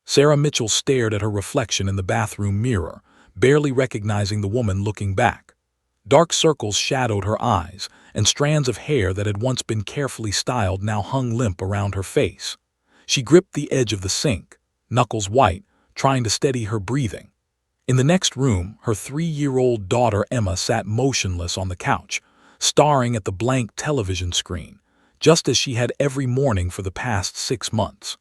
Sarah Mitchell stared at her reflection in the bathroom mirror, barely recognizing the woman looking back. Dark circles shadowed her eyes, and strands of hair that had once been carefully styled now hung limp around her face. She gripped the edge of the sink, knuckles white, trying to steady her breathing. In the next room, her 3-year-old daughter Emma sat motionless on the couch, staring at the blank television screen, just as she had every morning for the past 6 months.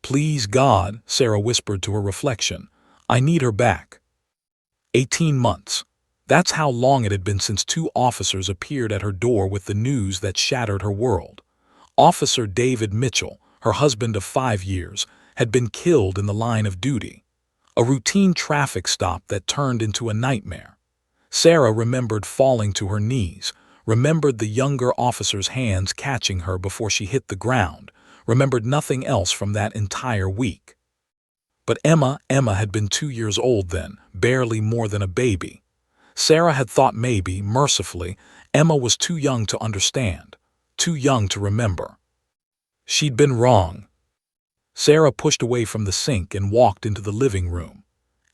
"Please God," Sarah whispered to her reflection, "I need her back." 18 months. That's how long it had been since 2 officers appeared at her door with the news that shattered her world. Officer David Mitchell, her husband of 5 years, had been killed in the line of duty. A routine traffic stop that turned into a nightmare. Sarah remembered falling to her knees, remembered the younger officer's hands catching her before she hit the ground, remembered nothing else from that entire week. But Emma had been 2 years old then, barely more than a baby. Sarah had thought maybe, mercifully, Emma was too young to understand, too young to remember. She'd been wrong. Sarah pushed away from the sink and walked into the living room.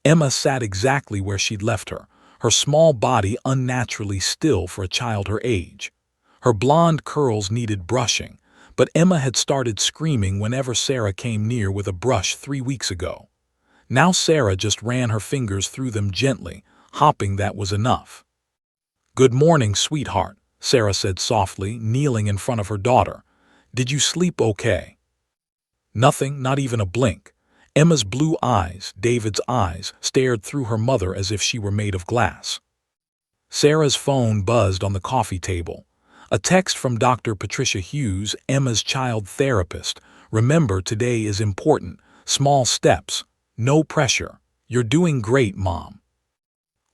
Emma sat exactly where she'd left her, her small body unnaturally still for a child her age. Her blonde curls needed brushing, but Emma had started screaming whenever Sarah came near with a brush 3 weeks ago. Now Sarah just ran her fingers through them gently, hopping that was enough. "Good morning, sweetheart," Sarah said softly, kneeling in front of her daughter. "Did you sleep okay?" Nothing, not even a blink. Emma's blue eyes, David's eyes, stared through her mother as if she were made of glass. Sarah's phone buzzed on the coffee table. A text from Dr. Patricia Hughes, Emma's child therapist. "Remember, today is important. Small steps. No pressure. You're doing great, Mom."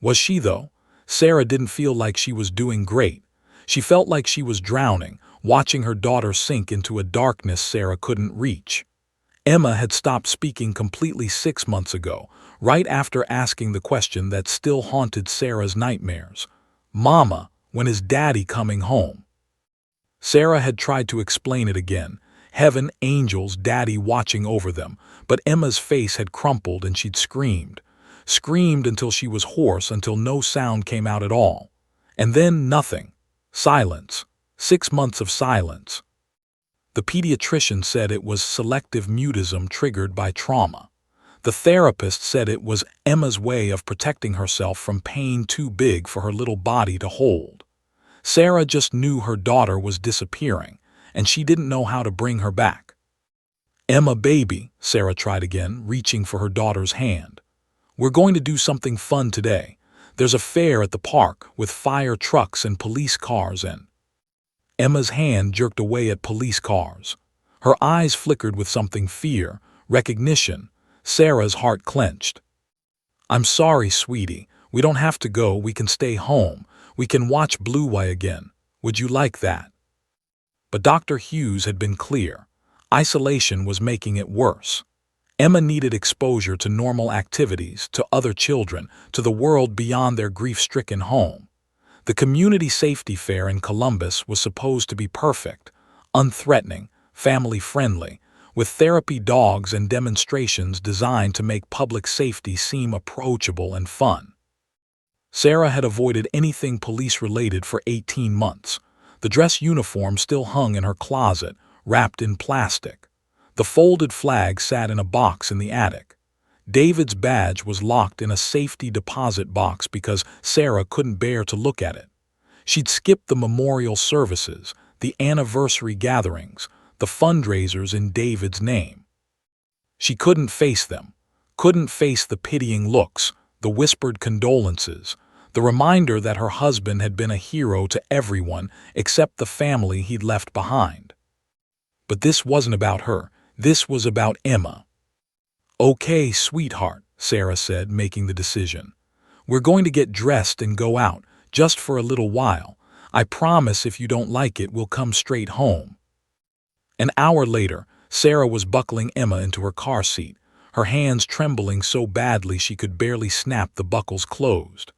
Was she, though? Sarah didn't feel like she was doing great. She felt like she was drowning, watching her daughter sink into a darkness Sarah couldn't reach. Emma had stopped speaking completely 6 months ago, right after asking the question that still haunted Sarah's nightmares. "Mama, when is Daddy coming home?" Sarah had tried to explain it again. Heaven, angels, Daddy watching over them, but Emma's face had crumpled and she'd screamed. Screamed until she was hoarse, until no sound came out at all. And then nothing. Silence. 6 months of silence. The pediatrician said it was selective mutism triggered by trauma. The therapist said it was Emma's way of protecting herself from pain too big for her little body to hold. Sarah just knew her daughter was disappearing, and she didn't know how to bring her back. "Emma, baby," Sarah tried again, reaching for her daughter's hand. "We're going to do something fun today. There's a fair at the park with fire trucks and police cars and—" Emma's hand jerked away at police cars. Her eyes flickered with something fear, recognition. Sarah's heart clenched. "I'm sorry, sweetie. We don't have to go. We can stay home. We can watch Blue Eye again. Would you like that?" But Dr. Hughes had been clear. Isolation was making it worse. Emma needed exposure to normal activities, to other children, to the world beyond their grief-stricken home. The community safety fair in Columbus was supposed to be perfect, unthreatening, family-friendly, with therapy dogs and demonstrations designed to make public safety seem approachable and fun. Sarah had avoided anything police-related for 18 months. The dress uniform still hung in her closet, wrapped in plastic. The folded flag sat in a box in the attic. David's badge was locked in a safety deposit box because Sarah couldn't bear to look at it. She'd skipped the memorial services, the anniversary gatherings, the fundraisers in David's name. She couldn't face them, couldn't face the pitying looks, the whispered condolences, the reminder that her husband had been a hero to everyone except the family he'd left behind. But this wasn't about her. This was about Emma. "Okay, sweetheart," Sarah said, making the decision. "We're going to get dressed and go out, just for a little while. I promise if you don't like it, we'll come straight home." An hour later, Sarah was buckling Emma into her car seat, her hands trembling so badly she could barely snap the buckles closed.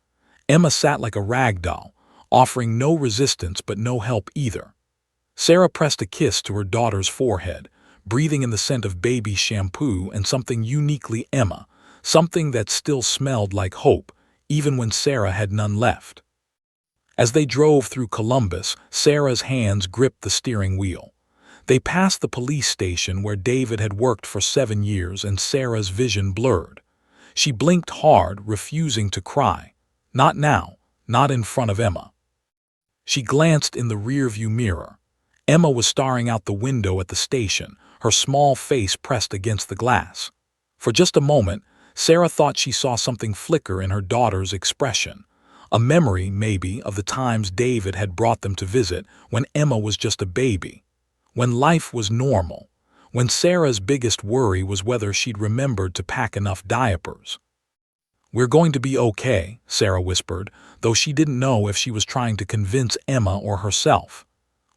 Emma sat like a rag doll, offering no resistance but no help either. Sarah pressed a kiss to her daughter's forehead, breathing in the scent of baby shampoo and something uniquely Emma, something that still smelled like hope, even when Sarah had none left. As they drove through Columbus, Sarah's hands gripped the steering wheel. They passed the police station where David had worked for 7 years, and Sarah's vision blurred. She blinked hard, refusing to cry. Not now, not in front of Emma. She glanced in the rearview mirror. Emma was staring out the window at the station, her small face pressed against the glass. For just a moment, Sarah thought she saw something flicker in her daughter's expression. A memory, maybe, of the times David had brought them to visit when Emma was just a baby. When life was normal, when Sarah's biggest worry was whether she'd remembered to pack enough diapers. "We're going to be okay," Sarah whispered, though she didn't know if she was trying to convince Emma or herself.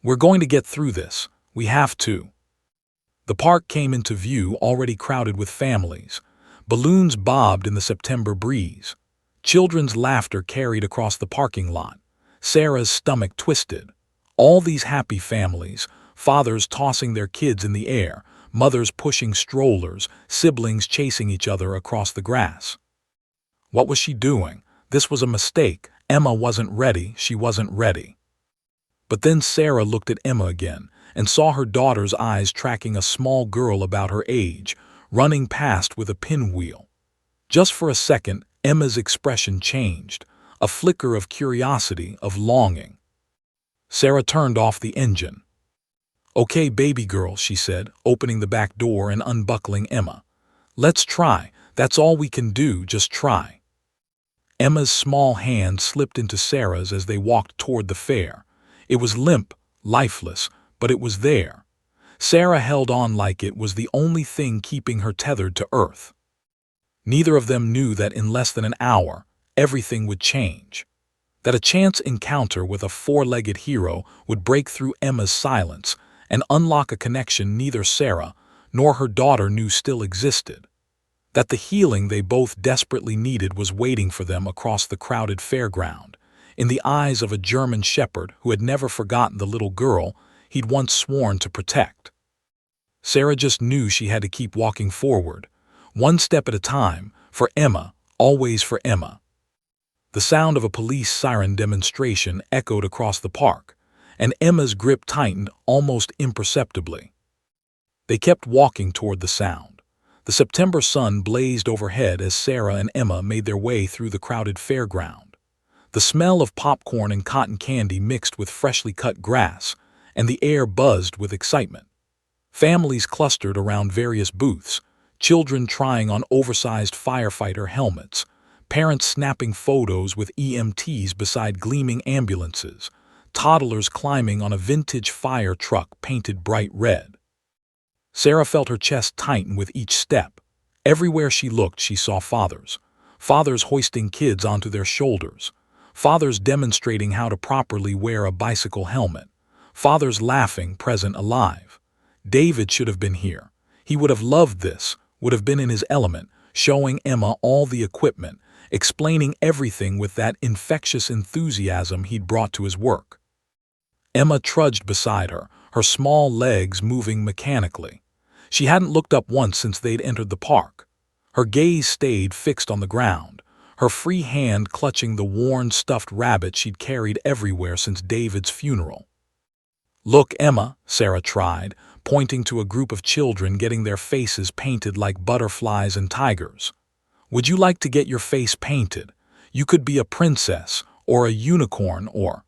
"We're going to get through this. We have to." The park came into view, already crowded with families. Balloons bobbed in the September breeze. Children's laughter carried across the parking lot. Sarah's stomach twisted. All these happy families, fathers tossing their kids in the air, mothers pushing strollers, siblings chasing each other across the grass. What was she doing? This was a mistake. Emma wasn't ready. She wasn't ready. But then Sarah looked at Emma again and saw her daughter's eyes tracking a small girl about her age, running past with a pinwheel. Just for a second, Emma's expression changed, a flicker of curiosity, of longing. Sarah turned off the engine. "Okay, baby girl," she said, opening the back door and unbuckling Emma. "Let's try. That's all we can do, just try." Emma's small hand slipped into Sarah's as they walked toward the fair. It was limp, lifeless, but it was there. Sarah held on like it was the only thing keeping her tethered to earth. Neither of them knew that in less than an hour, everything would change. That a chance encounter with a four-legged hero would break through Emma's silence and unlock a connection neither Sarah nor her daughter knew still existed. That the healing they both desperately needed was waiting for them across the crowded fairground, in the eyes of a German shepherd who had never forgotten the little girl he'd once sworn to protect. Sarah just knew she had to keep walking forward, one step at a time, for Emma, always for Emma. The sound of a police siren demonstration echoed across the park, and Emma's grip tightened almost imperceptibly. They kept walking toward the sound. The September sun blazed overhead as Sarah and Emma made their way through the crowded fairground. The smell of popcorn and cotton candy mixed with freshly cut grass, and the air buzzed with excitement. Families clustered around various booths, children trying on oversized firefighter helmets, parents snapping photos with EMTs beside gleaming ambulances, toddlers climbing on a vintage fire truck painted bright red. Sarah felt her chest tighten with each step. Everywhere she looked, she saw fathers. Fathers hoisting kids onto their shoulders. Fathers demonstrating how to properly wear a bicycle helmet. Fathers laughing, present, alive. David should have been here. He would have loved this, would have been in his element, showing Emma all the equipment, explaining everything with that infectious enthusiasm he'd brought to his work. Emma trudged beside her, her small legs moving mechanically. She hadn't looked up once since they'd entered the park. Her gaze stayed fixed on the ground, her free hand clutching the worn stuffed rabbit she'd carried everywhere since David's funeral. "Look, Emma," Sarah tried, pointing to a group of children getting their faces painted like butterflies and tigers. "Would you like to get your face painted? You could be a princess, or a unicorn, or—"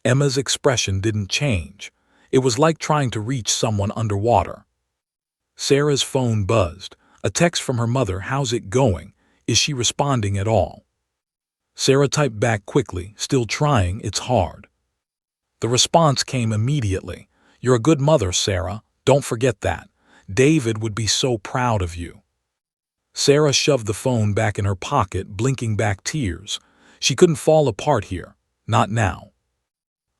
Emma's expression didn't change. It was like trying to reach someone underwater. Sarah's phone buzzed. A text from her mother. "How's it going? Is she responding at all?" Sarah typed back quickly, still trying. "It's hard." The response came immediately. "You're a good mother, Sarah. Don't forget that. David would be so proud of you." Sarah shoved the phone back in her pocket, blinking back tears. She couldn't fall apart here. Not now.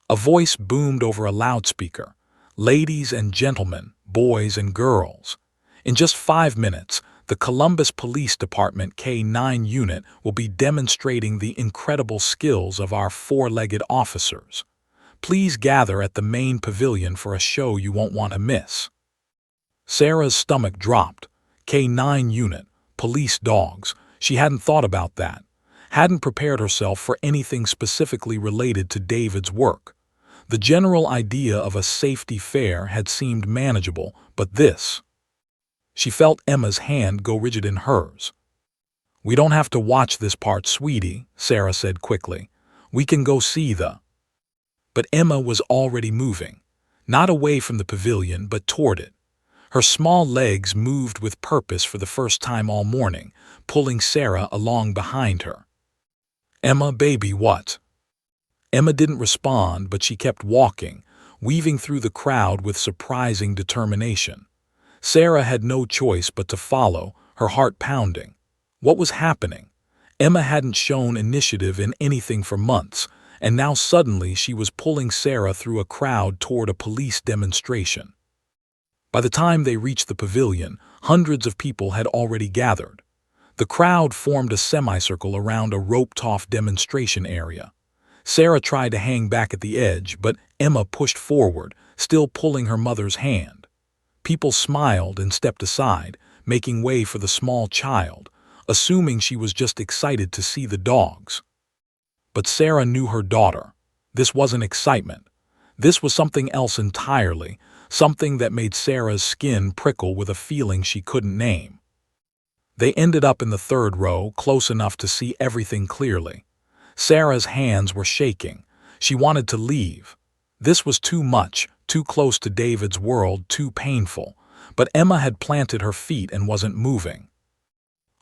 A voice boomed over a loudspeaker. "Ladies and gentlemen, boys and girls. In just 5 minutes, the Columbus Police Department K-9 unit will be demonstrating the incredible skills of our four-legged officers. Please gather at the main pavilion for a show you won't want to miss." Sarah's stomach dropped. K-9 unit, police dogs. She hadn't thought about that. Hadn't prepared herself for anything specifically related to David's work. The general idea of a safety fair had seemed manageable, but this… She felt Emma's hand go rigid in hers. "We don't have to watch this part, sweetie," Sarah said quickly. "We can go see the…" But Emma was already moving, not away from the pavilion, but toward it. Her small legs moved with purpose for the first time all morning, pulling Sarah along behind her. "Emma, baby, what?" Emma didn't respond, but she kept walking, weaving through the crowd with surprising determination. Sarah had no choice but to follow, her heart pounding. What was happening? Emma hadn't shown initiative in anything for months, and now suddenly she was pulling Sarah through a crowd toward a police demonstration. By the time they reached the pavilion, hundreds of people had already gathered. The crowd formed a semicircle around a roped-off demonstration area. Sarah tried to hang back at the edge, but Emma pushed forward, still pulling her mother's hand. People smiled and stepped aside, making way for the small child, assuming she was just excited to see the dogs. But Sarah knew her daughter. This wasn't excitement. This was something else entirely, something that made Sarah's skin prickle with a feeling she couldn't name. They ended up in the third row, close enough to see everything clearly. Sarah's hands were shaking. She wanted to leave. This was too much, too close to David's world, too painful. But Emma had planted her feet and wasn't moving.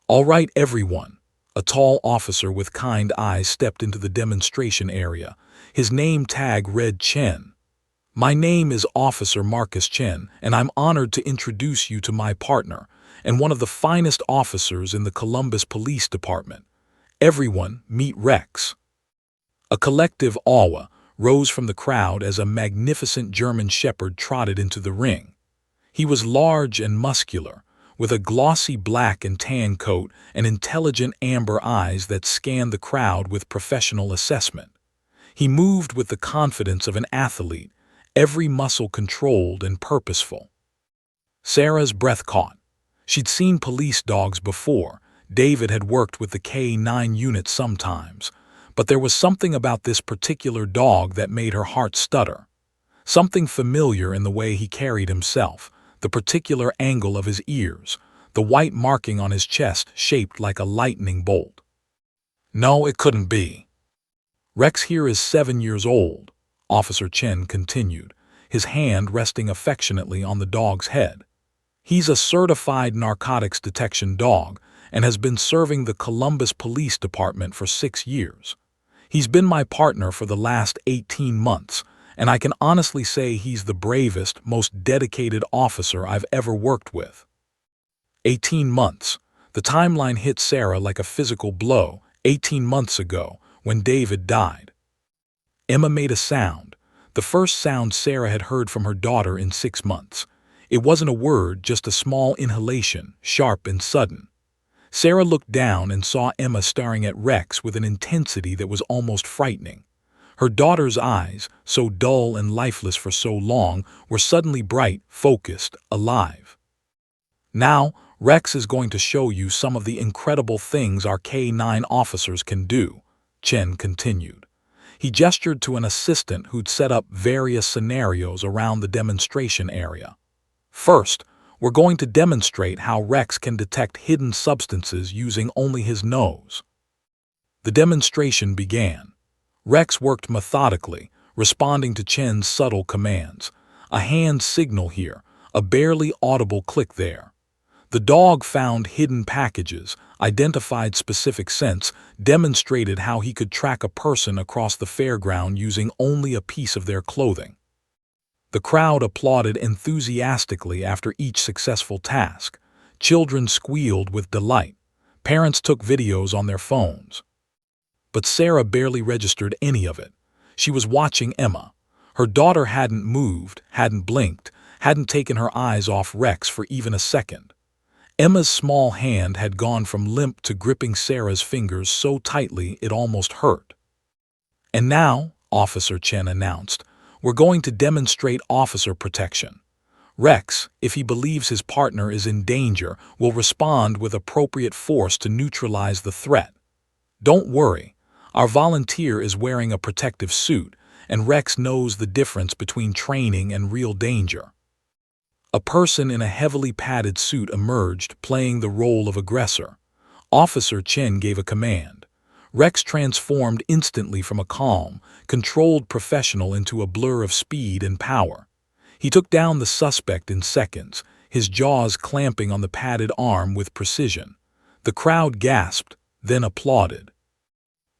"All right, everyone." A tall officer with kind eyes stepped into the demonstration area. His name tag read Chen. "My name is Officer Marcus Chen, and I'm honored to introduce you to my partner, and one of the finest officers in the Columbus Police Department. Everyone, meet Rex." A collective awe rose from the crowd as a magnificent German shepherd trotted into the ring. He was large and muscular, with a glossy black and tan coat and intelligent amber eyes that scanned the crowd with professional assessment. He moved with the confidence of an athlete, every muscle controlled and purposeful. Sarah's breath caught. She'd seen police dogs before. David had worked with the K-9 unit sometimes, but there was something about this particular dog that made her heart stutter. Something familiar in the way he carried himself, the particular angle of his ears, the white marking on his chest shaped like a lightning bolt. "No, it couldn't be. Rex here is 7 years old," Officer Chen continued, his hand resting affectionately on the dog's head. "He's a certified narcotics detection dog and has been serving the Columbus Police Department for 6 years. He's been my partner for the last 18 months, and I can honestly say he's the bravest, most dedicated officer I've ever worked with." 18 months. The timeline hit Sarah like a physical blow. 18 months ago, when David died. Emma made a sound, the first sound Sarah had heard from her daughter in 6 months. It wasn't a word, just a small inhalation, sharp and sudden. Sarah looked down and saw Emma staring at Rex with an intensity that was almost frightening. Her daughter's eyes, so dull and lifeless for so long, were suddenly bright, focused, alive. "Now, Rex is going to show you some of the incredible things our K-9 officers can do," Chen continued. He gestured to an assistant who'd set up various scenarios around the demonstration area. "First, we're going to demonstrate how Rex can detect hidden substances using only his nose." The demonstration began. Rex worked methodically, responding to Chen's subtle commands. A hand signal here, a barely audible click there. The dog found hidden packages, identified specific scents, demonstrated how he could track a person across the fairground using only a piece of their clothing. The crowd applauded enthusiastically after each successful task. Children squealed with delight. Parents took videos on their phones. But Sarah barely registered any of it. She was watching Emma. Her daughter hadn't moved, hadn't blinked, hadn't taken her eyes off Rex for even a second. Emma's small hand had gone from limp to gripping Sarah's fingers so tightly it almost hurt. "And now," Officer Chen announced, "we're going to demonstrate officer protection." Rex, if he believes his partner is in danger, will respond with appropriate force to neutralize the threat. Don't worry, our volunteer is wearing a protective suit, and Rex knows the difference between training and real danger. A person in a heavily padded suit emerged, playing the role of aggressor. Officer Chen gave a command. Rex transformed instantly from a calm, controlled professional into a blur of speed and power. He took down the suspect in seconds, his jaws clamping on the padded arm with precision. The crowd gasped, then applauded.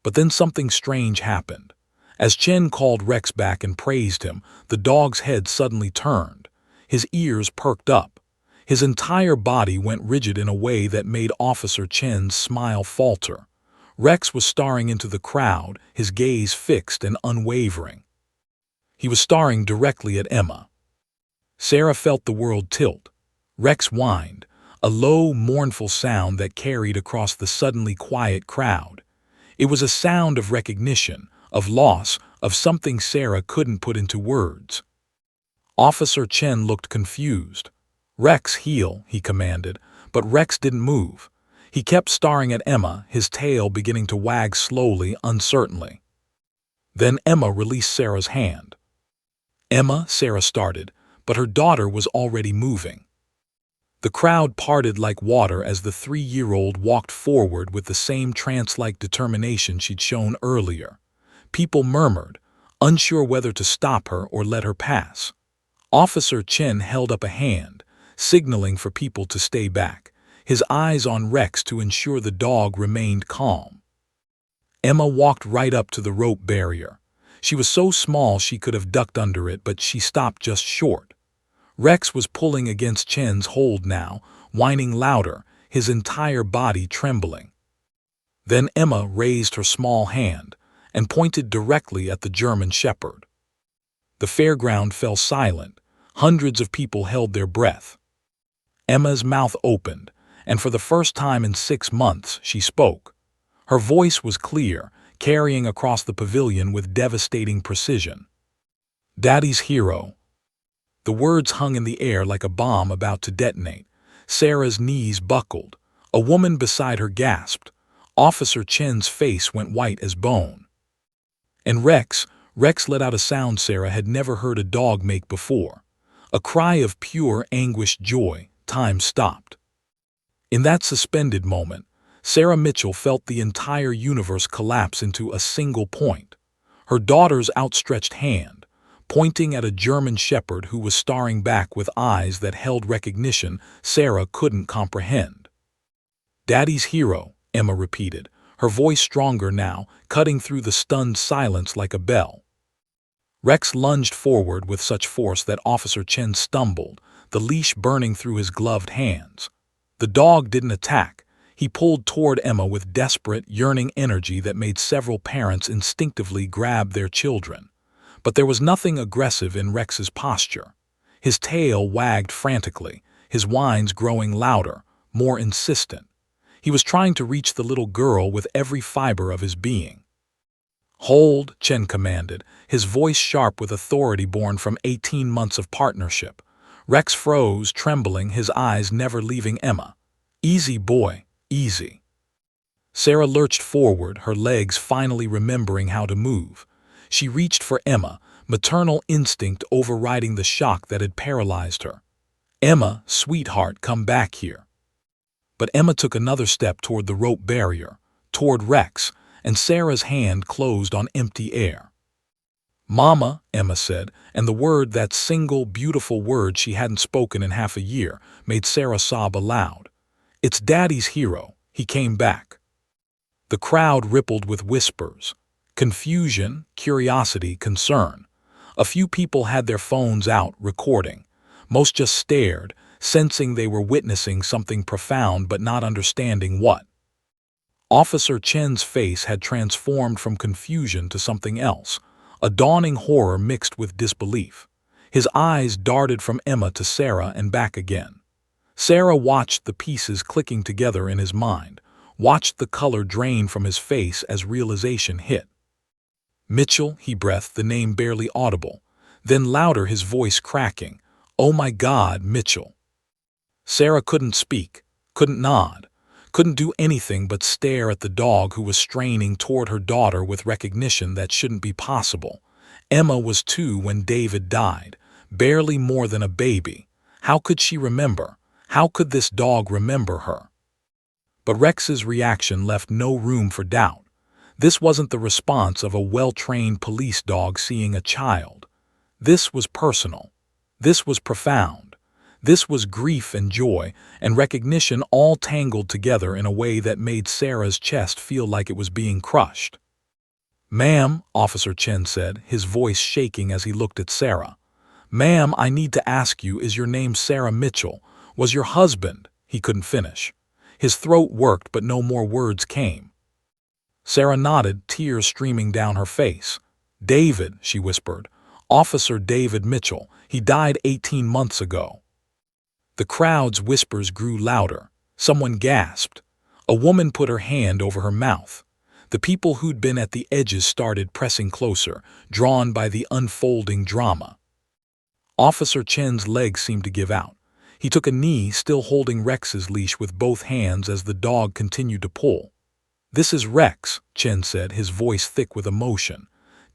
But then something strange happened. As Chen called Rex back and praised him, the dog's head suddenly turned. His ears perked up. His entire body went rigid in a way that made Officer Chen's smile falter. Rex was staring into the crowd, his gaze fixed and unwavering. He was staring directly at Emma. Sarah felt the world tilt. Rex whined, a low, mournful sound that carried across the suddenly quiet crowd. It was a sound of recognition, of loss, of something Sarah couldn't put into words. Officer Chen looked confused. "Rex, heel," he commanded, but Rex didn't move. He kept staring at Emma, his tail beginning to wag slowly, uncertainly. Then Emma released Sarah's hand. "Emma," Sarah started, but her daughter was already moving. The crowd parted like water as the 3-year-old walked forward with the same trance-like determination she'd shown earlier. People murmured, unsure whether to stop her or let her pass. Officer Chen held up a hand, signaling for people to stay back, his eyes on Rex to ensure the dog remained calm. Emma walked right up to the rope barrier. She was so small she could have ducked under it, but she stopped just short. Rex was pulling against Chen's hold now, whining louder, his entire body trembling. Then Emma raised her small hand and pointed directly at the German Shepherd. The fairground fell silent. Hundreds of people held their breath. Emma's mouth opened, and for the first time in 6 months she spoke. Her voice was clear, carrying across the pavilion with devastating precision. "Daddy's hero." The words hung in the air like a bomb about to detonate. Sarah's knees buckled. A woman beside her gasped. Officer Chen's face went white as bone. And Rex let out a sound Sarah had never heard a dog make before. A cry of pure, anguished joy. Time stopped. In that suspended moment, Sarah Mitchell felt the entire universe collapse into a single point. Her daughter's outstretched hand, pointing at a German Shepherd who was staring back with eyes that held recognition Sarah couldn't comprehend. "Daddy's hero," Emma repeated, her voice stronger now, cutting through the stunned silence like a bell. Rex lunged forward with such force that Officer Chen stumbled, the leash burning through his gloved hands. The dog didn't attack. He pulled toward Emma with desperate, yearning energy that made several parents instinctively grab their children. But there was nothing aggressive in Rex's posture. His tail wagged frantically, his whines growing louder, more insistent. He was trying to reach the little girl with every fiber of his being. "Hold," Chen commanded, his voice sharp with authority born from 18 months of partnership. Rex froze, trembling, his eyes never leaving Emma. "Easy, boy, easy." Sarah lurched forward, her legs finally remembering how to move. She reached for Emma, maternal instinct overriding the shock that had paralyzed her. "Emma, sweetheart, come back here." But Emma took another step toward the rope barrier, toward Rex, and Sarah's hand closed on empty air. "Mama," Emma said, and the word, that single, beautiful word she hadn't spoken in half a year, made Sarah sob aloud. "It's Daddy's hero. He came back." The crowd rippled with whispers. Confusion, curiosity, concern. A few people had their phones out, recording. Most just stared, sensing they were witnessing something profound but not understanding what. Officer Chen's face had transformed from confusion to something else, a dawning horror mixed with disbelief. His eyes darted from Emma to Sarah and back again. Sarah watched the pieces clicking together in his mind, watched the color drain from his face as realization hit. "Mitchell," he breathed, the name barely audible. Then louder, his voice cracking. "Oh my God, Mitchell." Sarah couldn't speak, couldn't nod, couldn't do anything but stare at the dog who was straining toward her daughter with recognition that shouldn't be possible. Emma was 2 when David died, barely more than a baby. How could she remember? How could this dog remember her? But Rex's reaction left no room for doubt. This wasn't the response of a well-trained police dog seeing a child. This was personal. This was profound. This was grief and joy and recognition all tangled together in a way that made Sarah's chest feel like it was being crushed. "Ma'am," Officer Chen said, his voice shaking as he looked at Sarah. "Ma'am, I need to ask you, is your name Sarah Mitchell? Was your husband—" He couldn't finish. His throat worked, but no more words came. Sarah nodded, tears streaming down her face. "David," she whispered. "Officer David Mitchell. He died 18 months ago." The crowd's whispers grew louder. Someone gasped. A woman put her hand over her mouth. The people who'd been at the edges started pressing closer, drawn by the unfolding drama. Officer Chen's legs seemed to give out. He took a knee, still holding Rex's leash with both hands as the dog continued to pull. "This is Rex," Chen said, his voice thick with emotion.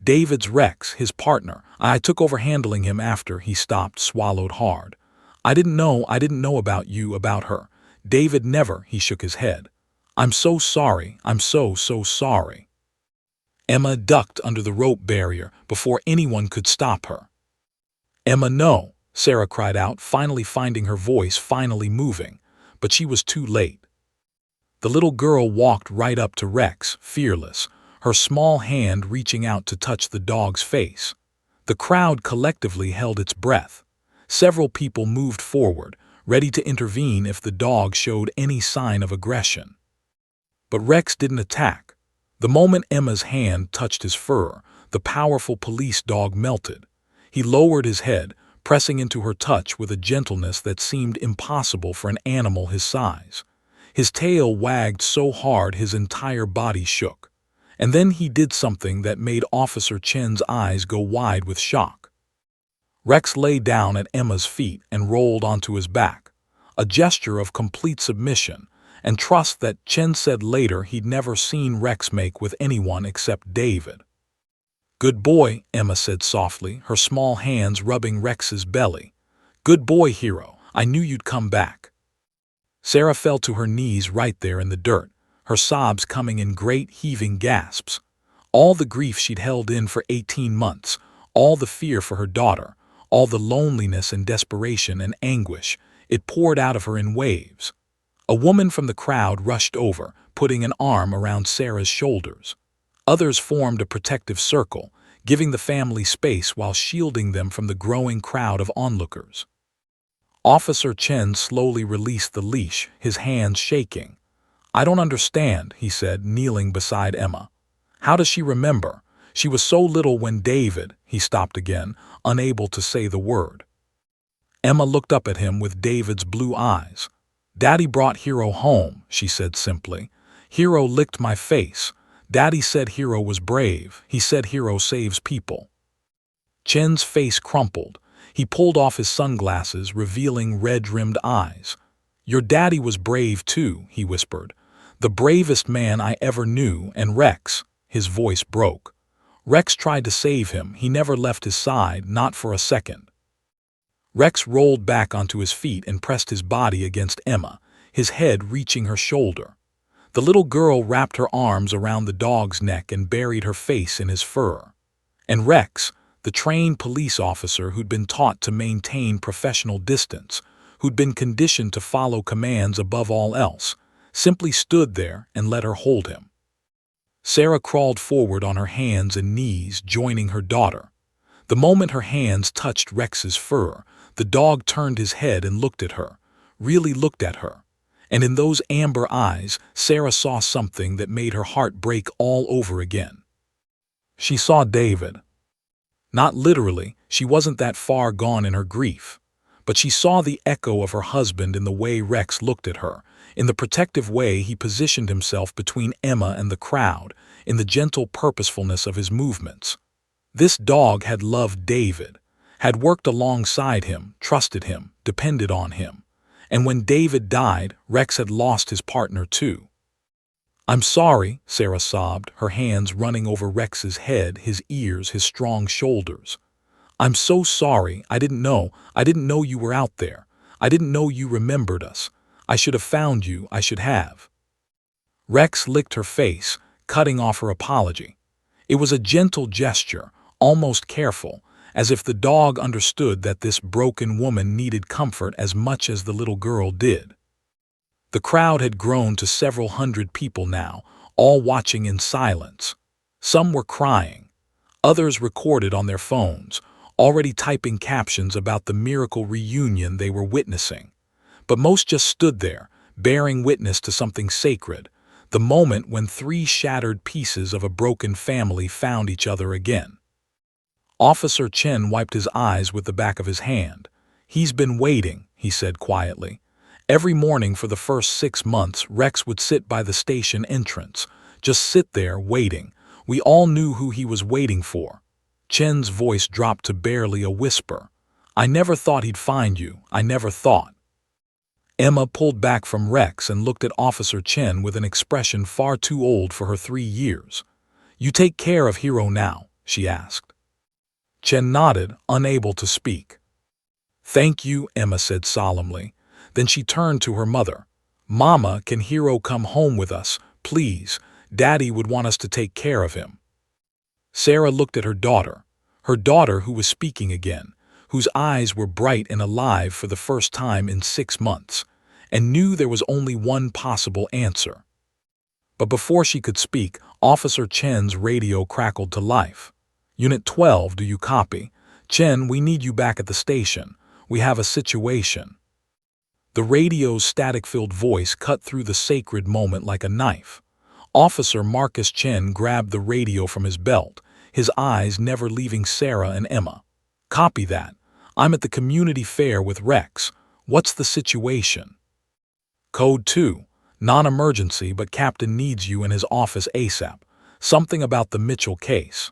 "David's Rex, his partner. I took over handling him after." He stopped, swallowed hard. I didn't know about you, about her. David never." He shook his head. "I'm so sorry. I'm so sorry." Emma ducked under the rope barrier before anyone could stop her. "Emma, no," Sarah cried out, finally finding her voice, finally moving. But she was too late. The little girl walked right up to Rex, fearless, her small hand reaching out to touch the dog's face. The crowd collectively held its breath. Several people moved forward, ready to intervene if the dog showed any sign of aggression. But Rex didn't attack. The moment Emma's hand touched his fur, the powerful police dog melted. He lowered his head, pressing into her touch with a gentleness that seemed impossible for an animal his size. His tail wagged so hard his entire body shook. And then he did something that made Officer Chen's eyes go wide with shock. Rex lay down at Emma's feet and rolled onto his back, a gesture of complete submission and trust that Chen said later he'd never seen Rex make with anyone except David. "Good boy," Emma said softly, her small hands rubbing Rex's belly. "Good boy, hero. I knew you'd come back." Sarah fell to her knees right there in the dirt, her sobs coming in great heaving gasps. All the grief she'd held in for 18 months, all the fear for her daughter, all the loneliness and desperation and anguish, it poured out of her in waves. A woman from the crowd rushed over, putting an arm around Sarah's shoulders. Others formed a protective circle, giving the family space while shielding them from the growing crowd of onlookers. Officer Chen slowly released the leash, his hands shaking. "I don't understand," he said, kneeling beside Emma. "How does she remember? She was so little when David—" He stopped again, unable to say the word. Emma looked up at him with David's blue eyes. "Daddy brought Hero home," she said simply. "Hero licked my face. Daddy said Hero was brave. He said Hero saves people." Chen's face crumpled. He pulled off his sunglasses, revealing red-rimmed eyes. "Your daddy was brave too," he whispered. "The bravest man I ever knew, and Rex—" His voice broke. "Rex tried to save him. He never left his side, not for a second." Rex rolled back onto his feet and pressed his body against Emma, his head reaching her shoulder. The little girl wrapped her arms around the dog's neck and buried her face in his fur. And Rex, the trained police officer who'd been taught to maintain professional distance, who'd been conditioned to follow commands above all else, simply stood there and let her hold him. Sarah crawled forward on her hands and knees, joining her daughter. The moment her hands touched Rex's fur, the dog turned his head and looked at her, really looked at her. And in those amber eyes, Sarah saw something that made her heart break all over again. She saw David. Not literally, she wasn't that far gone in her grief. But she saw the echo of her husband in the way Rex looked at her, in the protective way he positioned himself between Emma and the crowd, in the gentle purposefulness of his movements. This dog had loved David, had worked alongside him, trusted him, depended on him. And when David died, Rex had lost his partner too. "I'm sorry," Sarah sobbed, her hands running over Rex's head, his ears, his strong shoulders. "I'm so sorry. I didn't know you were out there. I didn't know you remembered us. I should have found you, I should have." Rex licked her face, cutting off her apology. It was a gentle gesture, almost careful, as if the dog understood that this broken woman needed comfort as much as the little girl did. The crowd had grown to several hundred people now, all watching in silence. Some were crying. Others recorded on their phones, already typing captions about the miracle reunion they were witnessing. But most just stood there, bearing witness to something sacred, the moment when three shattered pieces of a broken family found each other again. Officer Chen wiped his eyes with the back of his hand. "He's been waiting," he said quietly. Every morning for the first 6 months, Rex would sit by the station entrance, just sit there waiting. We all knew who he was waiting for. Chen's voice dropped to barely a whisper. "I never thought he'd find you. I never thought." Emma pulled back from Rex and looked at Officer Chen with an expression far too old for her 3 years. "You take care of Hero now?" she asked. Chen nodded, unable to speak. "Thank you," Emma said solemnly. Then she turned to her mother. "Mama, can Hero come home with us, please? Daddy would want us to take care of him." Sarah looked at her daughter who was speaking again, whose eyes were bright and alive for the first time in 6 months, and knew there was only one possible answer. But before she could speak, Officer Chen's radio crackled to life. "Unit 12, do you copy? Chen, we need you back at the station. We have a situation." The radio's static-filled voice cut through the sacred moment like a knife. Officer Marcus Chen grabbed the radio from his belt, his eyes never leaving Sarah and Emma. "Copy that. I'm at the community fair with Rex. What's the situation?" "Code 2. Non-emergency, but Captain needs you in his office ASAP. Something about the Mitchell case."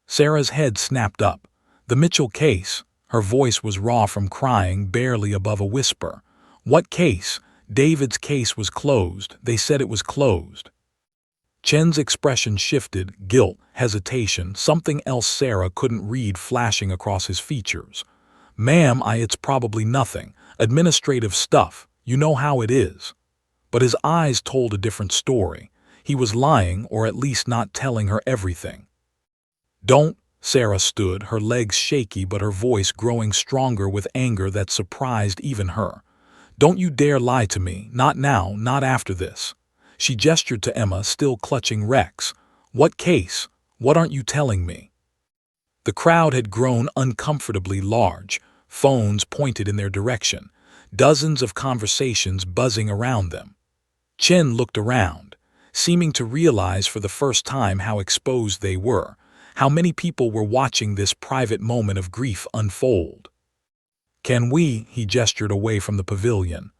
Sarah's head snapped up. "The Mitchell case?" Her voice was raw from crying, barely above a whisper. "What case?" "David's case was closed. They said it was closed." Chen's expression shifted, guilt, hesitation, something else Sarah couldn't read flashing across his features. "Ma'am, it's probably nothing. Administrative stuff. You know how it is." But his eyes told a different story. He was lying, or at least not telling her everything. "Don't." Sarah stood, her legs shaky but her voice growing stronger with anger that surprised even her. "Don't you dare lie to me. Not now, not after this." She gestured to Emma, still clutching Rex. "What case? What aren't you telling me?" The crowd had grown uncomfortably large, phones pointed in their direction, dozens of conversations buzzing around them. Chen looked around, seeming to realize for the first time how exposed they were, how many people were watching this private moment of grief unfold. "Can we?" He gestured away from the pavilion.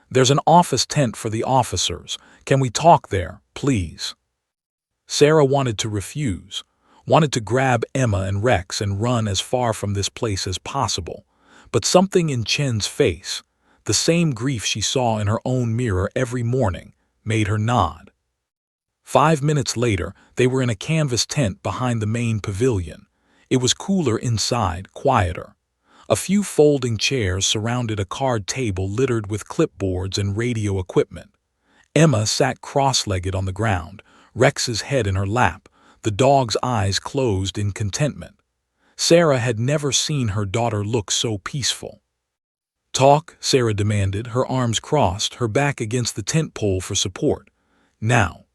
"There's an office tent for the officers. Can we talk there, please?" Sarah wanted to refuse, wanted to grab Emma and Rex and run as far from this place as possible. But something in Chen's face, the same grief she saw in her own mirror every morning, made her nod. 5 minutes later, they were in a canvas tent behind the main pavilion. It was cooler inside, quieter. A few folding chairs surrounded a card table littered with clipboards and radio equipment. Emma sat cross-legged on the ground, Rex's head in her lap, the dog's eyes closed in contentment. Sarah had never seen her daughter look so peaceful. "Talk," Sarah demanded, her arms crossed, her back against the tent pole for support. "Now."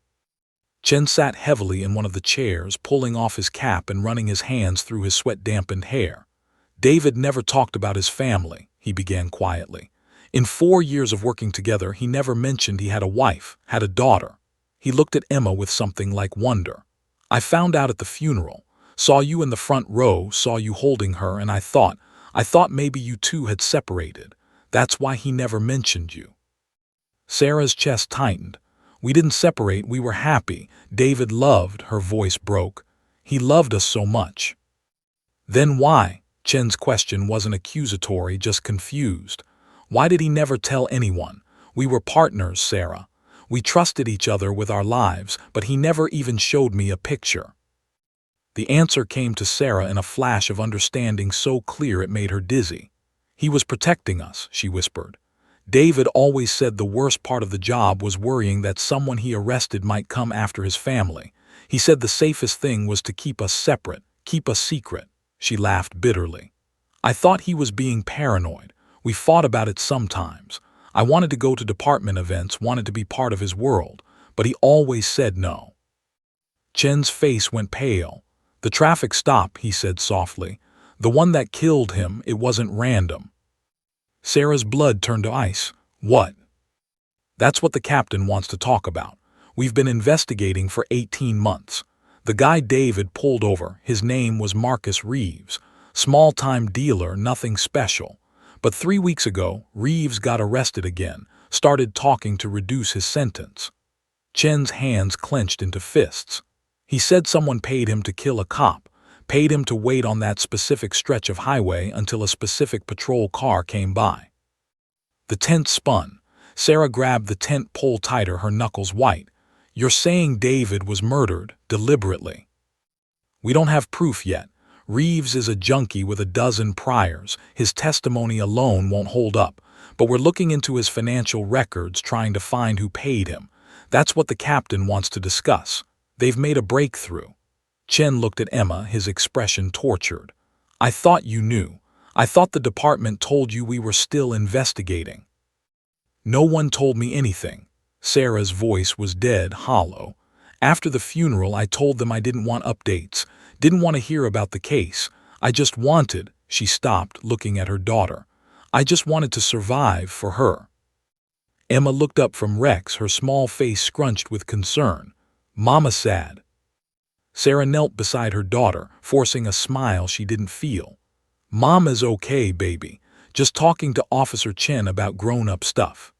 Chen sat heavily in one of the chairs, pulling off his cap and running his hands through his sweat-dampened hair. "David never talked about his family," he began quietly. "In 4 years of working together, he never mentioned he had a wife, had a daughter." He looked at Emma with something like wonder. "I found out at the funeral. Saw you in the front row, saw you holding her, and I thought maybe you two had separated. That's why he never mentioned you." Sarah's chest tightened. "We didn't separate, we were happy. David loved," her voice broke. "He loved us so much." "Then why?" Chen's question wasn't accusatory, just confused. Why did he never tell anyone? We were partners, Sarah. We trusted each other with our lives, but he never even showed me a picture. The answer came to Sarah in a flash of understanding so clear it made her dizzy. He was protecting us, she whispered. David always said the worst part of the job was worrying that someone he arrested might come after his family. He said the safest thing was to keep us separate, keep us secret. She laughed bitterly. I thought he was being paranoid. We fought about it sometimes. I wanted to go to department events, wanted to be part of his world, but he always said no. Chen's face went pale. The traffic stop, he said softly. The one that killed him, it wasn't random. Sarah's blood turned to ice. What? That's what the captain wants to talk about. We've been investigating for 18 months. The guy David pulled over, his name was Marcus Reeves. Small-time dealer, nothing special. But 3 weeks ago, Reeves got arrested again, started talking to reduce his sentence. Chen's hands clenched into fists. He said someone paid him to kill a cop, paid him to wait on that specific stretch of highway until a specific patrol car came by. The tent spun. Sarah grabbed the tent pole tighter, her knuckles white. You're saying David was murdered, deliberately? We don't have proof yet. Reeves is a junkie with a dozen priors. His testimony alone won't hold up. But we're looking into his financial records, trying to find who paid him. That's what the captain wants to discuss. They've made a breakthrough. Chen looked at Emma, his expression tortured. I thought you knew. I thought the department told you we were still investigating. No one told me anything. Sarah's voice was dead, hollow. After the funeral, I told them I didn't want updates, didn't want to hear about the case. I just wanted, she stopped, looking at her daughter. I just wanted to survive for her. Emma looked up from Rex, her small face scrunched with concern. Mama sad. Sarah knelt beside her daughter, forcing a smile she didn't feel. Mama's okay, baby. Just talking to Officer Chen about grown-up stuff.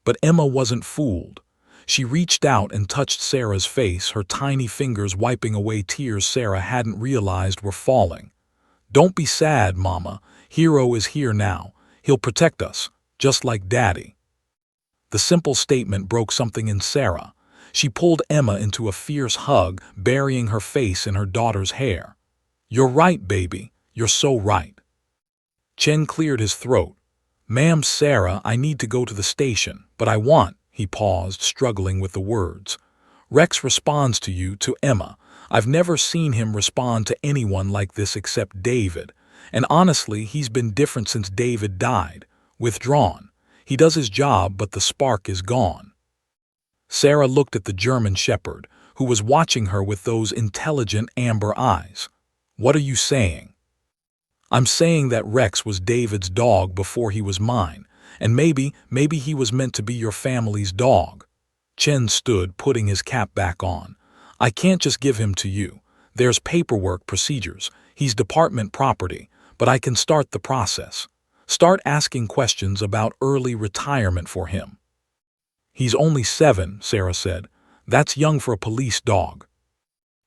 But Emma wasn't fooled. She reached out and touched Sarah's face, her tiny fingers wiping away tears Sarah hadn't realized were falling. Don't be sad, Mama. Hero is here now. He'll protect us, just like Daddy. The simple statement broke something in Sarah. She pulled Emma into a fierce hug, burying her face in her daughter's hair. You're right, baby. You're so right. Chen cleared his throat. Ma'am, Sarah, I need to go to the station, but I want, he paused, struggling with the words. Rex responds to you, to Emma. I've never seen him respond to anyone like this except David. And honestly, he's been different since David died. Withdrawn. He does his job, but the spark is gone. Sarah looked at the German shepherd, who was watching her with those intelligent amber eyes. What are you saying? I'm saying that Rex was David's dog before he was mine, and maybe he was meant to be your family's dog. Chen stood, putting his cap back on. I can't just give him to you. There's paperwork, procedures. He's department property, but I can start the process. Start asking questions about early retirement for him. He's only 7, Sarah said. That's young for a police dog.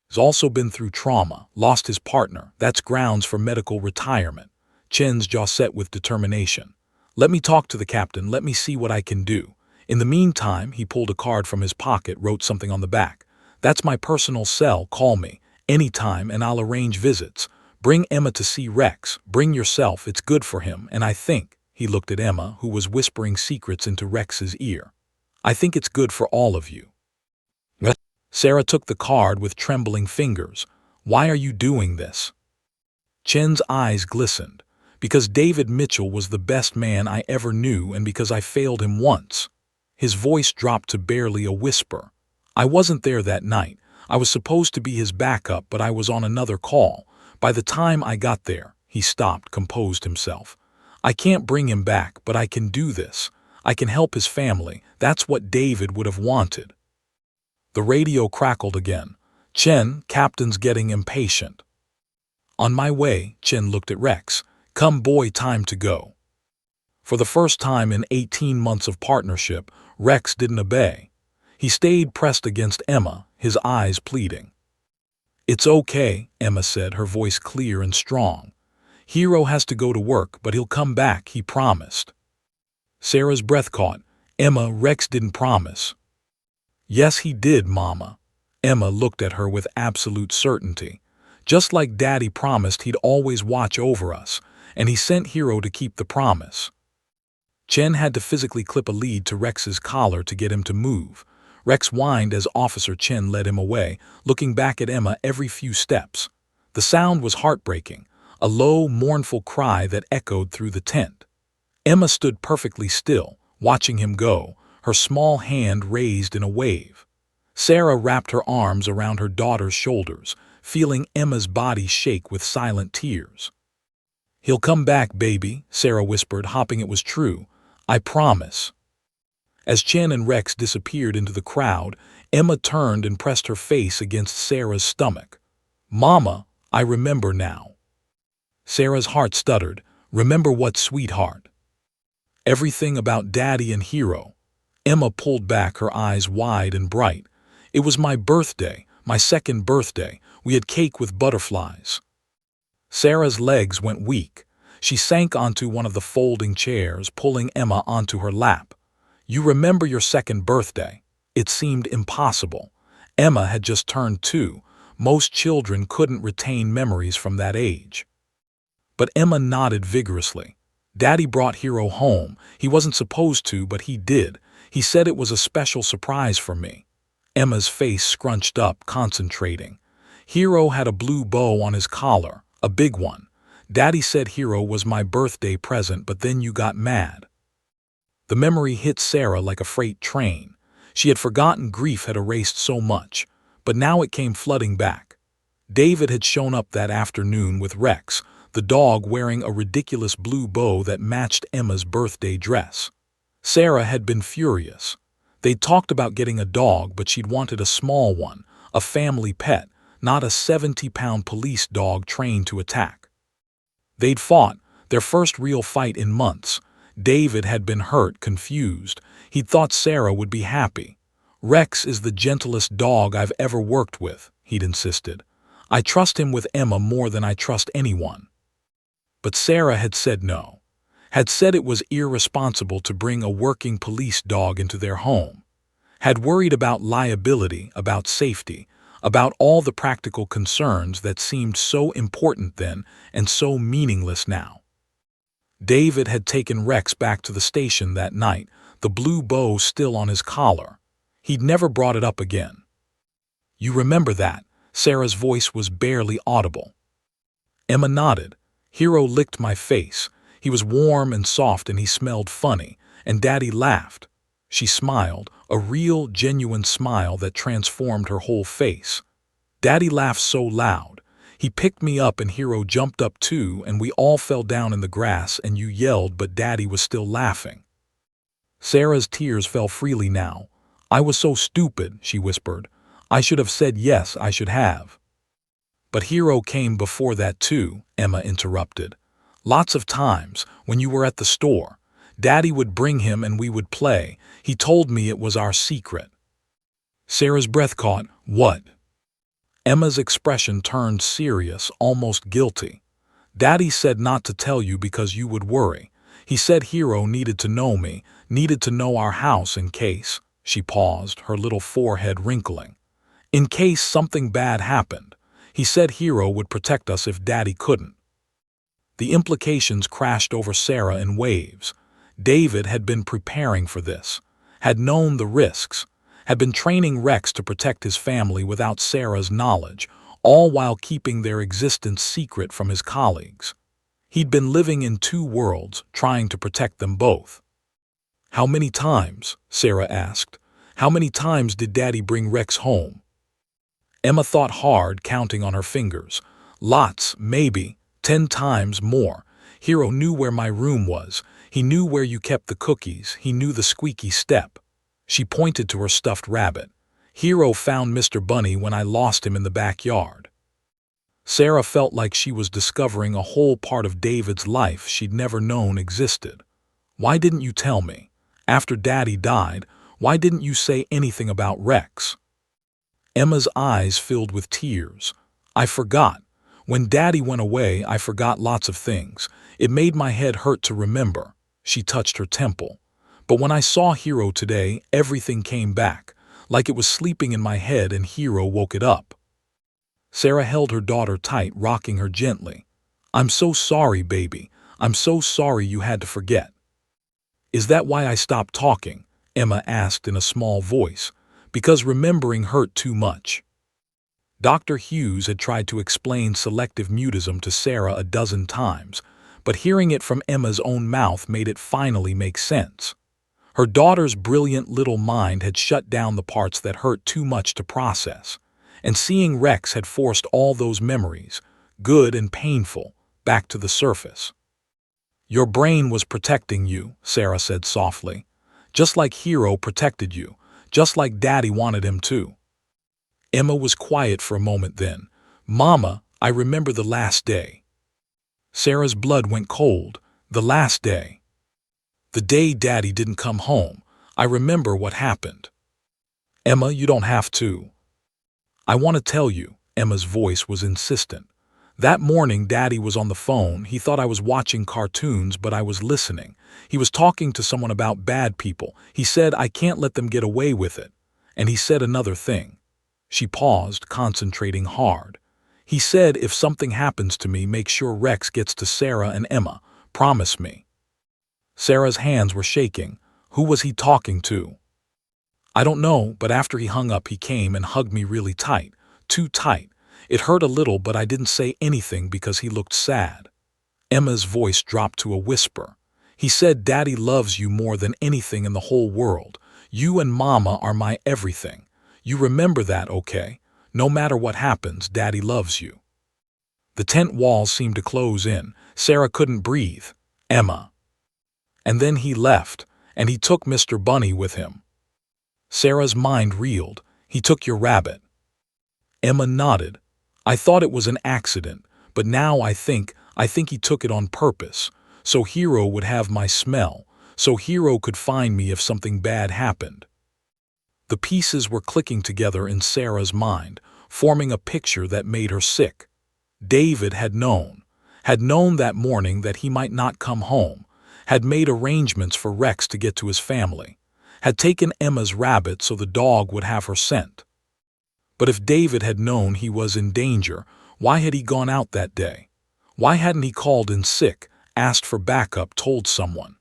He's also been through trauma, lost his partner. That's grounds for medical retirement. Chen's jaw set with determination. Let me talk to the captain. Let me see what I can do. In the meantime, he pulled a card from his pocket, wrote something on the back. That's my personal cell. Call me anytime and I'll arrange visits. Bring Emma to see Rex. Bring yourself. It's good for him. And I think, he looked at Emma, who was whispering secrets into Rex's ear. I think it's good for all of you. Sarah took the card with trembling fingers. Why are you doing this? Chen's eyes glistened. Because David Mitchell was the best man I ever knew and because I failed him once. His voice dropped to barely a whisper. I wasn't there that night. I was supposed to be his backup, but I was on another call. By the time I got there, he stopped, composed himself. I can't bring him back, but I can do this. I can help his family. That's what David would have wanted. The radio crackled again. Chen, captain's getting impatient. On my way, Chen looked at Rex. Come boy, time to go. For the first time in 18 months of partnership, Rex didn't obey. He stayed pressed against Emma, his eyes pleading. It's okay, Emma said, her voice clear and strong. Hero has to go to work, but he'll come back, he promised. Sarah's breath caught. Emma, Rex didn't promise. Yes, he did, Mama. Emma looked at her with absolute certainty. Just like Daddy promised he'd always watch over us, and he sent Hero to keep the promise. Chen had to physically clip a lead to Rex's collar to get him to move. Rex whined as Officer Chen led him away, looking back at Emma every few steps. The sound was heartbreaking, a low, mournful cry that echoed through the tent. Emma stood perfectly still, watching him go, her small hand raised in a wave. Sarah wrapped her arms around her daughter's shoulders, feeling Emma's body shake with silent tears. "He'll come back, baby," Sarah whispered, hoping it was true. "I promise." As Chen and Rex disappeared into the crowd, Emma turned and pressed her face against Sarah's stomach. "Mama, I remember now." Sarah's heart stuttered. "Remember what, sweetheart?" "Everything about Daddy and Hero." Emma pulled back, her eyes wide and bright. "It was my birthday, my second birthday. We had cake with butterflies." Sarah's legs went weak. She sank onto one of the folding chairs, pulling Emma onto her lap. "You remember your second birthday?" It seemed impossible. Emma had just turned 2. Most children couldn't retain memories from that age. But Emma nodded vigorously. "Daddy brought Hero home. He wasn't supposed to, but he did. He said it was a special surprise for me." Emma's face scrunched up, concentrating. "Hero had a blue bow on his collar, a big one. Daddy said Hero was my birthday present, but then you got mad." The memory hit Sarah like a freight train. She had forgotten grief had erased so much, but now it came flooding back. David had shown up that afternoon with Rex, the dog wearing a ridiculous blue bow that matched Emma's birthday dress. Sarah had been furious. They'd talked about getting a dog, but she'd wanted a small one, a family pet, not a 70-pound police dog trained to attack. They'd fought, their first real fight in months. David had been hurt, confused. He'd thought Sarah would be happy. "Rex is the gentlest dog I've ever worked with," he'd insisted. "I trust him with Emma more than I trust anyone." But Sarah had said no. Had said it was irresponsible to bring a working police dog into their home. Had worried about liability, about safety, about all the practical concerns that seemed so important then and so meaningless now. David had taken Rex back to the station that night, the blue bow still on his collar. He'd never brought it up again. "You remember that?" Sarah's voice was barely audible. Emma nodded. "Hero licked my face. He was warm and soft and he smelled funny, and Daddy laughed." She smiled, a real, genuine smile that transformed her whole face. "Daddy laughed so loud. He picked me up and Hero jumped up too, and we all fell down in the grass and you yelled, but Daddy was still laughing." Sarah's tears fell freely now. "I was so stupid," she whispered. "I should have said yes, I should have." "But Hero came before that too," Emma interrupted. "Lots of times, when you were at the store. Daddy would bring him and we would play. He told me it was our secret." Sarah's breath caught. "What?" Emma's expression turned serious, almost guilty. "Daddy said not to tell you because you would worry. He said Hero needed to know me, needed to know our house in case." She paused, her little forehead wrinkling. "In case something bad happened. He said Hero would protect us if Daddy couldn't." The implications crashed over Sarah in waves. David had been preparing for this, had known the risks, had been training Rex to protect his family without Sarah's knowledge, all while keeping their existence secret from his colleagues. He'd been living in 2 worlds, trying to protect them both. "How many times?" Sarah asked. "How many times did Daddy bring Rex home?" Emma thought hard, counting on her fingers. "Lots, maybe 10 times more. Hero knew where my room was. He knew where you kept the cookies. He knew the squeaky step." She pointed to her stuffed rabbit. "Hero found Mr. Bunny when I lost him in the backyard." Sarah felt like she was discovering a whole part of David's life she'd never known existed. "Why didn't you tell me? After Daddy died, why didn't you say anything about Rex?" Emma's eyes filled with tears. "I forgot. When Daddy went away, I forgot lots of things. It made my head hurt to remember." She touched her temple. "But when I saw Hero today, everything came back, like it was sleeping in my head and Hero woke it up." Sarah held her daughter tight, rocking her gently. "I'm so sorry, baby. I'm so sorry you had to forget." "Is that why I stopped talking?" Emma asked in a small voice. "Because remembering hurt too much." Dr. Hughes had tried to explain selective mutism to Sarah a dozen times, but hearing it from Emma's own mouth made it finally make sense. Her daughter's brilliant little mind had shut down the parts that hurt too much to process, and seeing Rex had forced all those memories, good and painful, back to the surface. "Your brain was protecting you," Sarah said softly. "Just like Hero protected you, just like Daddy wanted him to." Emma was quiet for a moment then. "Mama, I remember the last day." Sarah's blood went cold. "The last day." "The day Daddy didn't come home. I remember what happened." "Emma, you don't have to." "I want to tell you." Emma's voice was insistent. "That morning Daddy was on the phone. He thought I was watching cartoons, but I was listening. He was talking to someone about bad people. He said I can't let them get away with it. And he said another thing." She paused, concentrating hard. "He said if something happens to me, make sure Rex gets to Sarah and Emma. Promise me." Sarah's hands were shaking. "Who was he talking to?" "I don't know, but after he hung up he came and hugged me really tight. Too tight. It hurt a little, but I didn't say anything because he looked sad." Emma's voice dropped to a whisper. "He said Daddy loves you more than anything in the whole world. You and Mama are my everything. You remember that, okay? No matter what happens, Daddy loves you." The tent walls seemed to close in. Sarah couldn't breathe. "Emma." "And then he left, and he took Mr. Bunny with him." Sarah's mind reeled. "He took your rabbit." Emma nodded. "I thought it was an accident, but now I think he took it on purpose, so Hero would have my smell, so Hero could find me if something bad happened." The pieces were clicking together in Sarah's mind, forming a picture that made her sick. David had known that morning that he might not come home, had made arrangements for Rex to get to his family, had taken Emma's rabbit so the dog would have her scent. But if David had known he was in danger, why had he gone out that day? Why hadn't he called in sick, asked for backup, told someone?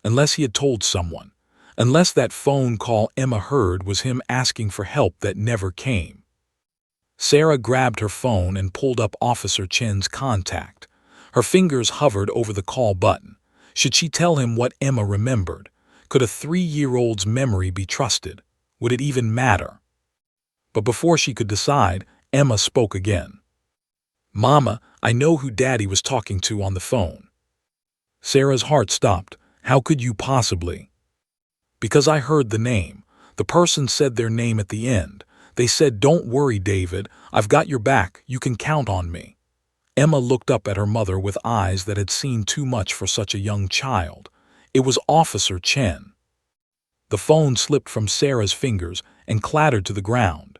Unless he had told someone. Unless that phone call Emma heard was him asking for help that never came. Sarah grabbed her phone and pulled up Officer Chen's contact. Her fingers hovered over the call button. Should she tell him what Emma remembered? Could a 3-year-old's memory be trusted? Would it even matter? But before she could decide, Emma spoke again. "Mama, I know who Daddy was talking to on the phone." Sarah's heart stopped. "How could you possibly?" "Because I heard the name. The person said their name at the end. They said, 'Don't worry, David. I've got your back. You can count on me.'" Emma looked up at her mother with eyes that had seen too much for such a young child. It was Officer Chen. The phone slipped from Sarah's fingers and clattered to the ground.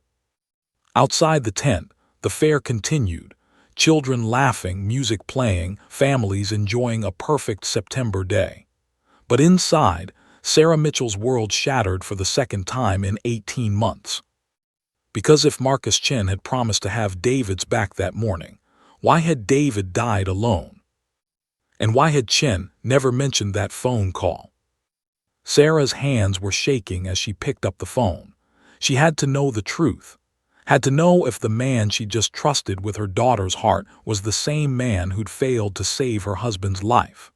Outside the tent, the fair continued. Children laughing, music playing, families enjoying a perfect September day. But inside, Sarah Mitchell's world shattered for the second time in 18 months. Because if Marcus Chen had promised to have David's back that morning, why had David died alone? And why had Chen never mentioned that phone call? Sarah's hands were shaking as she picked up the phone. She had to know the truth. Had to know if the man she just trusted with her daughter's heart was the same man who'd failed to save her husband's life.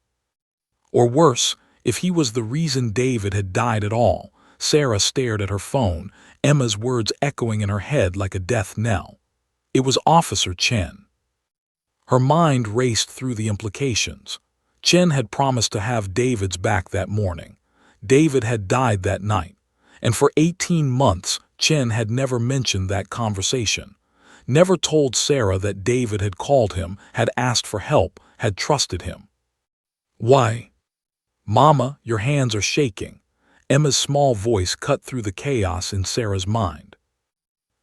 Or worse, if he was the reason David had died at all. Sarah stared at her phone, Emma's words echoing in her head like a death knell. It was Officer Chen. Her mind raced through the implications. Chen had promised to have David's back that morning. David had died that night. And for 18 months, Chen had never mentioned that conversation. Never told Sarah that David had called him, had asked for help, had trusted him. Why? "Mama, your hands are shaking." Emma's small voice cut through the chaos in Sarah's mind.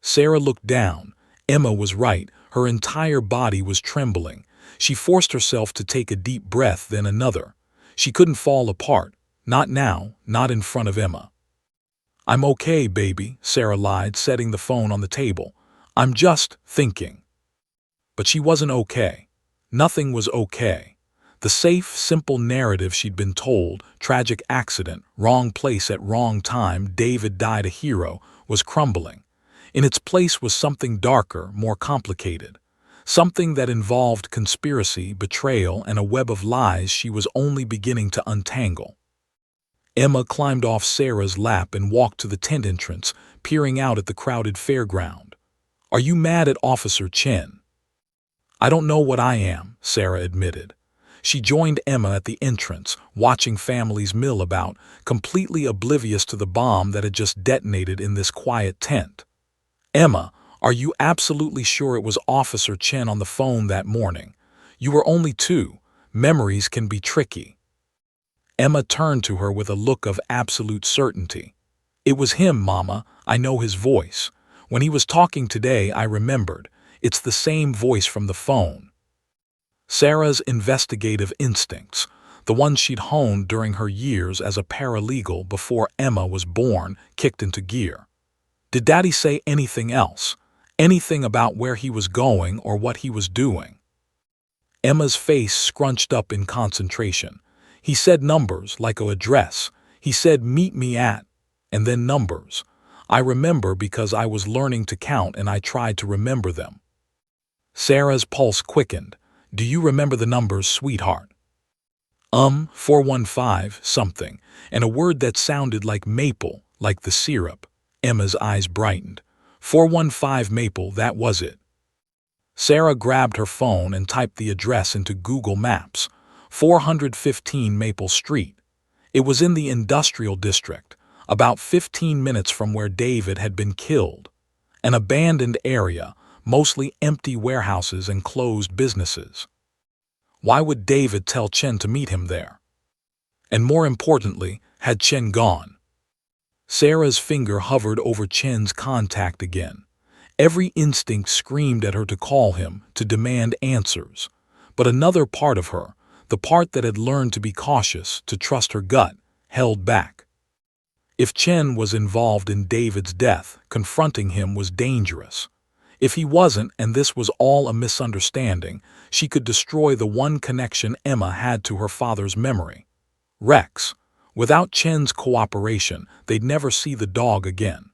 Sarah looked down. Emma was right. Her entire body was trembling. She forced herself to take a deep breath, then another. She couldn't fall apart. Not now, not in front of Emma. "I'm okay, baby," Sarah lied, setting the phone on the table. "I'm just thinking." But she wasn't okay. Nothing was okay. The safe, simple narrative she'd been told, tragic accident, wrong place at wrong time, David died a hero, was crumbling. In its place was something darker, more complicated. Something that involved conspiracy, betrayal, and a web of lies she was only beginning to untangle. Emma climbed off Sarah's lap and walked to the tent entrance, peering out at the crowded fairground. "Are you mad at Officer Chen?" "I don't know what I am," Sarah admitted. She joined Emma at the entrance, watching families mill about, completely oblivious to the bomb that had just detonated in this quiet tent. "Emma, are you absolutely sure it was Officer Chen on the phone that morning? You were only 2. Memories can be tricky." Emma turned to her with a look of absolute certainty. "It was him, Mama. I know his voice. When he was talking today, I remembered. It's the same voice from the phone." Sarah's investigative instincts, the ones she'd honed during her years as a paralegal before Emma was born, kicked into gear. Did Daddy say anything else? Anything about where he was going or what he was doing? Emma's face scrunched up in concentration. "He said numbers, like an address. He said meet me at, and then numbers. I remember because I was learning to count and I tried to remember them." Sarah's pulse quickened. "Do you remember the numbers, sweetheart?" 415 something, and a word that sounded like maple, like the syrup." Emma's eyes brightened. 415 Maple, that was it." Sarah grabbed her phone and typed the address into Google Maps. 415 Maple Street. It was in the industrial district, about 15 minutes from where David had been killed. An abandoned area, mostly empty warehouses and closed businesses. Why would David tell Chen to meet him there? And more importantly, had Chen gone? Sarah's finger hovered over Chen's contact again. Every instinct screamed at her to call him, to demand answers. But another part of her, the part that had learned to be cautious, to trust her gut, held back. If Chen was involved in David's death, confronting him was dangerous. If he wasn't, and this was all a misunderstanding, she could destroy the one connection Emma had to her father's memory. Rex. Without Chen's cooperation, they'd never see the dog again.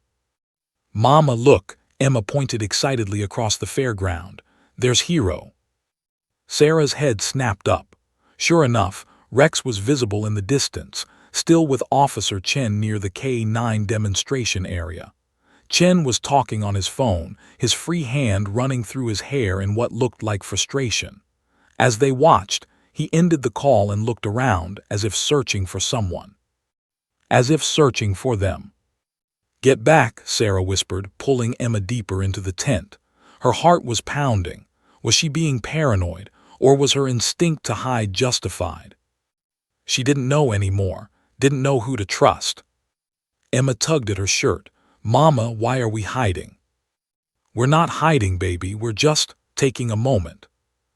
"Mama, look," Emma pointed excitedly across the fairground. "There's Hero." Sarah's head snapped up. Sure enough, Rex was visible in the distance, still with Officer Chen near the K9 demonstration area. Chen was talking on his phone, his free hand running through his hair in what looked like frustration. As they watched, he ended the call and looked around, as if searching for someone. As if searching for them. "Get back," Sarah whispered, pulling Emma deeper into the tent. Her heart was pounding. Was she being paranoid, or was her instinct to hide justified? She didn't know anymore, didn't know who to trust. Emma tugged at her shirt. "Mama, why are we hiding?" "We're not hiding, baby, we're just taking a moment."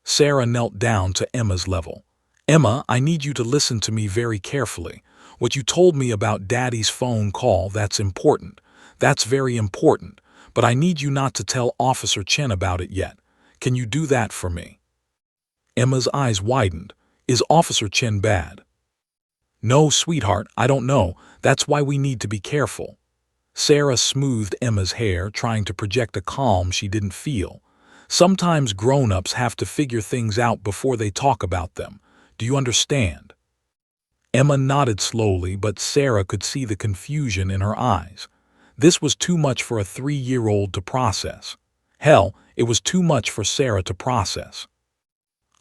Sarah knelt down to Emma's level. "Emma, I need you to listen to me very carefully. What you told me about Daddy's phone call, that's important. That's very important, but I need you not to tell Officer Chen about it yet. Can you do that for me?" Emma's eyes widened. "Is Officer Chen bad?" "No, sweetheart, I don't know. That's why we need to be careful." Sarah smoothed Emma's hair, trying to project a calm she didn't feel. "Sometimes grown-ups have to figure things out before they talk about them. Do you understand?" Emma nodded slowly, but Sarah could see the confusion in her eyes. This was too much for a 3-year-old to process. Hell, it was too much for Sarah to process.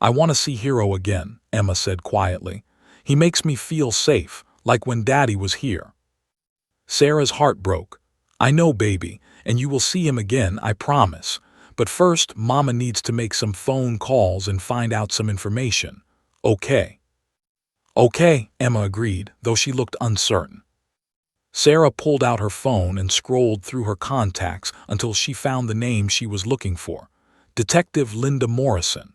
"I want to see Hero again," Emma said quietly. "He makes me feel safe, like when Daddy was here." Sarah's heart broke. "I know, baby, and you will see him again, I promise. But first, Mama needs to make some phone calls and find out some information. Okay?" "Okay," Emma agreed, though she looked uncertain. Sarah pulled out her phone and scrolled through her contacts until she found the name she was looking for. Detective Linda Morrison.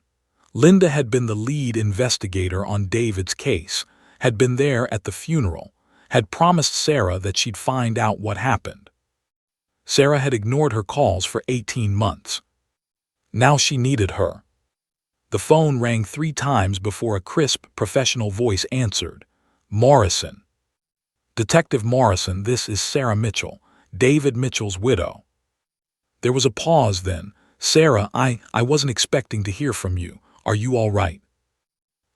Linda had been the lead investigator on David's case, had been there at the funeral, had promised Sarah that she'd find out what happened. Sarah had ignored her calls for 18 months. Now she needed her. The phone rang 3 times before a crisp, professional voice answered. Morrison. Detective Morrison, this is Sarah Mitchell, David Mitchell's widow. There was a pause then. Sarah, I wasn't expecting to hear from you. Are you all right?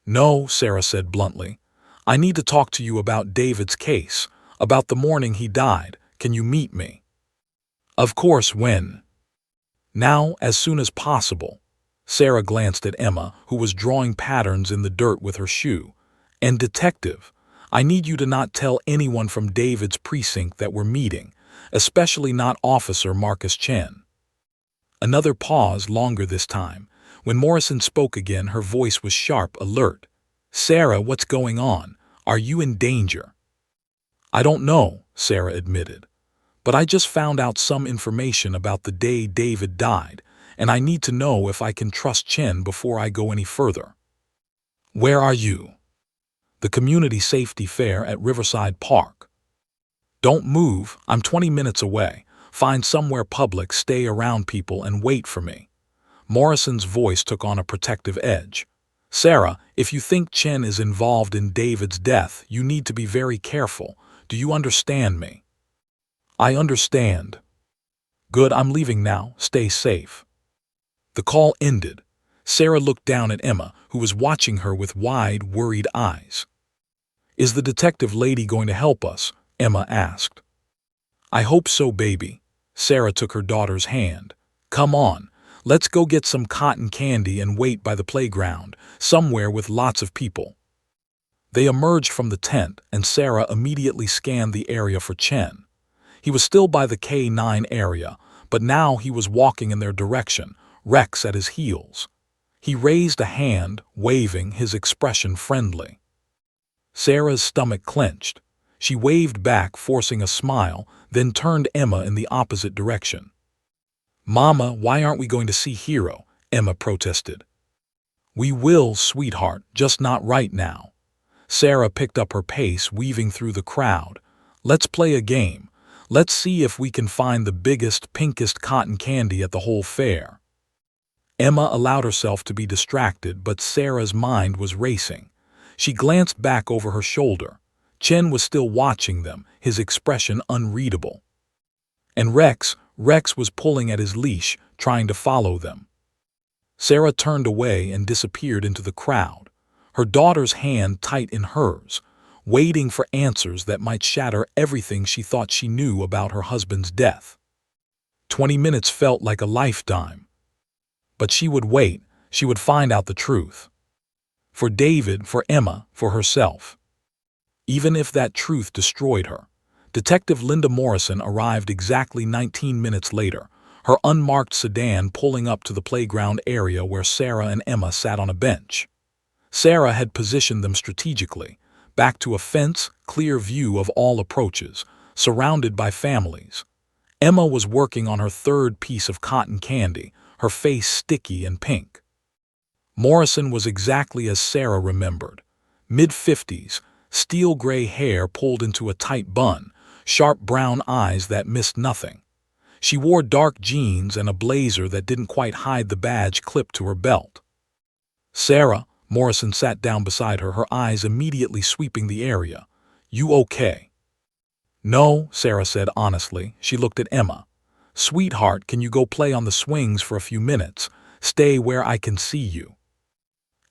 No, Sarah said bluntly. I need to talk to you about David's case, about the morning he died. Can you meet me? Of course, when? Now, as soon as possible. Sarah glanced at Emma, who was drawing patterns in the dirt with her shoe. And detective, I need you to not tell anyone from David's precinct that we're meeting, especially not Officer Marcus Chen. Another pause, longer this time. When Morrison spoke again, her voice was sharp, alert. Sarah, what's going on? Are you in danger? I don't know, Sarah admitted. But I just found out some information about the day David died, and I need to know if I can trust Chen before I go any further. Where are you? The Community Safety Fair at Riverside Park. Don't move, I'm 20 minutes away. Find somewhere public, stay around people, and wait for me. Morrison's voice took on a protective edge. Sarah, if you think Chen is involved in David's death, you need to be very careful. Do you understand me? I understand. Good, I'm leaving now. Stay safe. The call ended. Sarah looked down at Emma, who was watching her with wide, worried eyes. Is the detective lady going to help us? Emma asked. I hope so, baby. Sarah took her daughter's hand. Come on, let's go get some cotton candy and wait by the playground, somewhere with lots of people. They emerged from the tent, and Sarah immediately scanned the area for Chen. He was still by the K9 area, but now he was walking in their direction, Rex at his heels. He raised a hand, waving, his expression friendly. Sarah's stomach clenched. She waved back, forcing a smile, then turned Emma in the opposite direction. Mama, why aren't we going to see Hero? Emma protested. We will, sweetheart, just not right now. Sarah picked up her pace, weaving through the crowd. Let's play a game. Let's see if we can find the biggest, pinkest cotton candy at the whole fair. Emma allowed herself to be distracted, but Sarah's mind was racing. She glanced back over her shoulder. Chen was still watching them, his expression unreadable. And Rex was pulling at his leash, trying to follow them. Sarah turned away and disappeared into the crowd, her daughter's hand tight in hers, waiting for answers that might shatter everything she thought she knew about her husband's death. 20 minutes felt like a lifetime. But she would wait, she would find out the truth. For David, for Emma, for herself. Even if that truth destroyed her. Detective Linda Morrison arrived exactly 19 minutes later, her unmarked sedan pulling up to the playground area where Sarah and Emma sat on a bench. Sarah had positioned them strategically, back to a fence, clear view of all approaches, surrounded by families. Emma was working on her third piece of cotton candy, her face sticky and pink. Morrison was exactly as Sarah remembered. Mid-50s, steel-gray hair pulled into a tight bun, sharp brown eyes that missed nothing. She wore dark jeans and a blazer that didn't quite hide the badge clipped to her belt. Sarah, Morrison sat down beside her, her eyes immediately sweeping the area. You okay? No, Sarah said honestly. She looked at Emma. Sweetheart, can you go play on the swings for a few minutes? Stay where I can see you.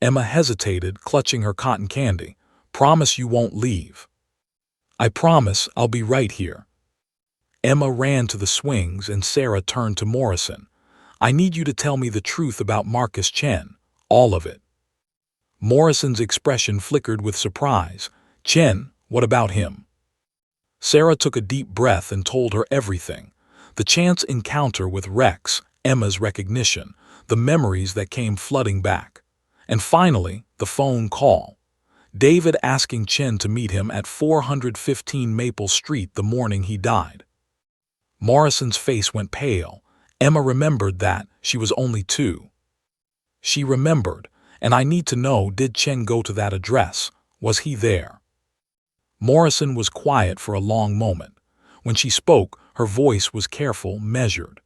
Emma hesitated, clutching her cotton candy. Promise you won't leave. I promise, I'll be right here. Emma ran to the swings and Sarah turned to Morrison. I need you to tell me the truth about Marcus Chen, all of it. Morrison's expression flickered with surprise. Chen, what about him? Sarah took a deep breath and told her everything. The chance encounter with Rex, Emma's recognition, the memories that came flooding back. And finally, the phone call. David asking Chen to meet him at 415 Maple Street the morning he died. Morrison's face went pale. Emma remembered that. She was only 2. She remembered, and I need to know, did Chen go to that address? Was he there? Morrison was quiet for a long moment. When she spoke, her voice was careful, measured.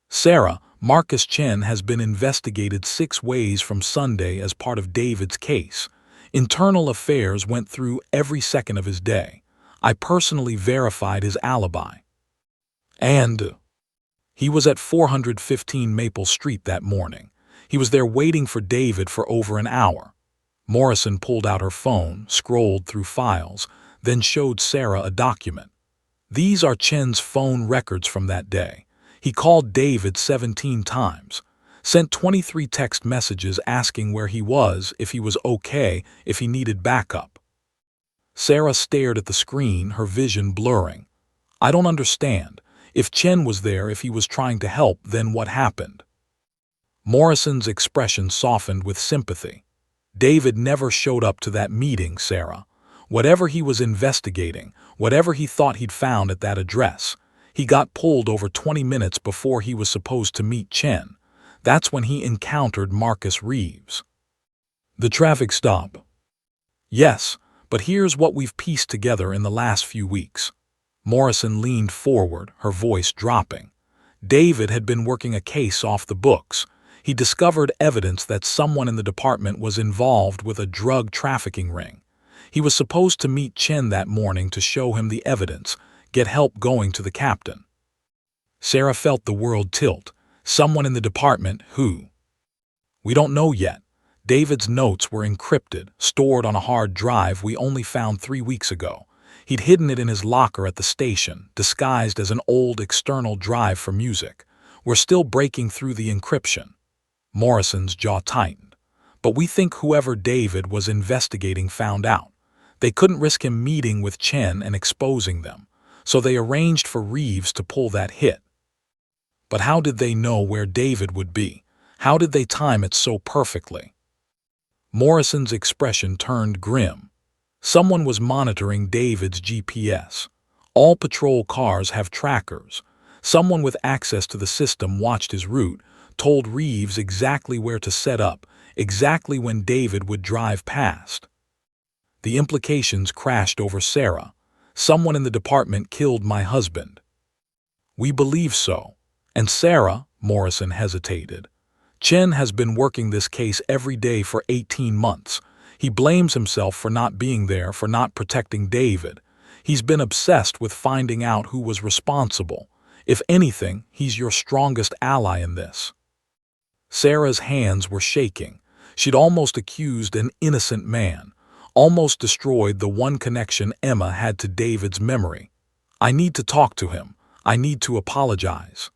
Sarah, Marcus Chen has been investigated 6 ways from Sunday as part of David's case. Internal Affairs went through every second of his day. I personally verified his alibi. And he was at 415 Maple Street that morning. He was there waiting for David for over an hour. Morrison pulled out her phone, scrolled through files, then showed Sarah a document. These are Chen's phone records from that day. He called David 17 times, sent 23 text messages asking where he was, if he was okay, if he needed backup. Sarah stared at the screen, her vision blurring. I don't understand. If Chen was there, if he was trying to help, then what happened? Morrison's expression softened with sympathy. David never showed up to that meeting, Sarah. Whatever he was investigating, whatever he thought he'd found at that address, he got pulled over 20 minutes before he was supposed to meet Chen. That's when he encountered Marcus Reeves. The traffic stop. Yes, but here's what we've pieced together in the last few weeks. Morrison leaned forward, her voice dropping. David had been working a case off the books. He discovered evidence that someone in the department was involved with a drug trafficking ring. He was supposed to meet Chen that morning to show him the evidence, get help going to the captain. Sarah felt the world tilt. Someone in the department, who? We don't know yet. David's notes were encrypted, stored on a hard drive we only found 3 weeks ago. He'd hidden it in his locker at the station, disguised as an old external drive for music. We're still breaking through the encryption. Morrison's jaw tightened. But we think whoever David was investigating found out. They couldn't risk him meeting with Chen and exposing them, so they arranged for Reeves to pull that hit. But how did they know where David would be? How did they time it so perfectly? Morrison's expression turned grim. Someone was monitoring David's GPS. All patrol cars have trackers. Someone with access to the system watched his route, told Reeves exactly where to set up, exactly when David would drive past. The implications crashed over Sarah. Someone in the department killed my husband. We believe so. And Sarah, Morrison hesitated. Chen has been working this case every day for 18 months. He blames himself for not being there, for not protecting David. He's been obsessed with finding out who was responsible. If anything, he's your strongest ally in this. Sarah's hands were shaking. She'd almost accused an innocent man, almost destroyed the one connection Emma had to David's memory. I need to talk to him. I need to apologize.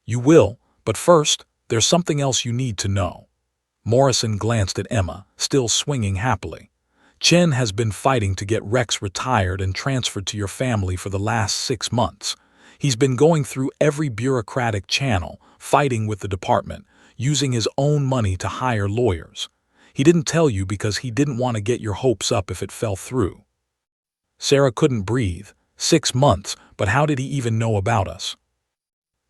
You will, but first, there's something else you need to know. Morrison glanced at Emma, still swinging happily. Chen has been fighting to get Rex retired and transferred to your family for the last 6 months. He's been going through every bureaucratic channel, fighting with the department, using his own money to hire lawyers. He didn't tell you because he didn't want to get your hopes up if it fell through. Sarah couldn't breathe. 6 months, but how did he even know about us?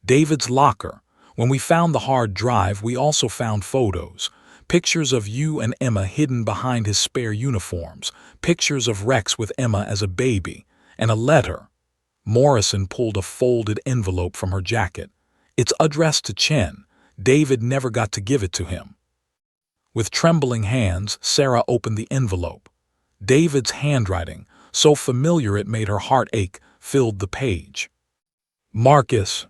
David's locker. When we found the hard drive, we also found photos. Pictures of you and Emma hidden behind his spare uniforms. Pictures of Rex with Emma as a baby. And a letter. Morrison pulled a folded envelope from her jacket. It's addressed to Chen. David never got to give it to him. With trembling hands, Sarah opened the envelope. David's handwriting, so familiar it made her heart ache, filled the page. Marcus,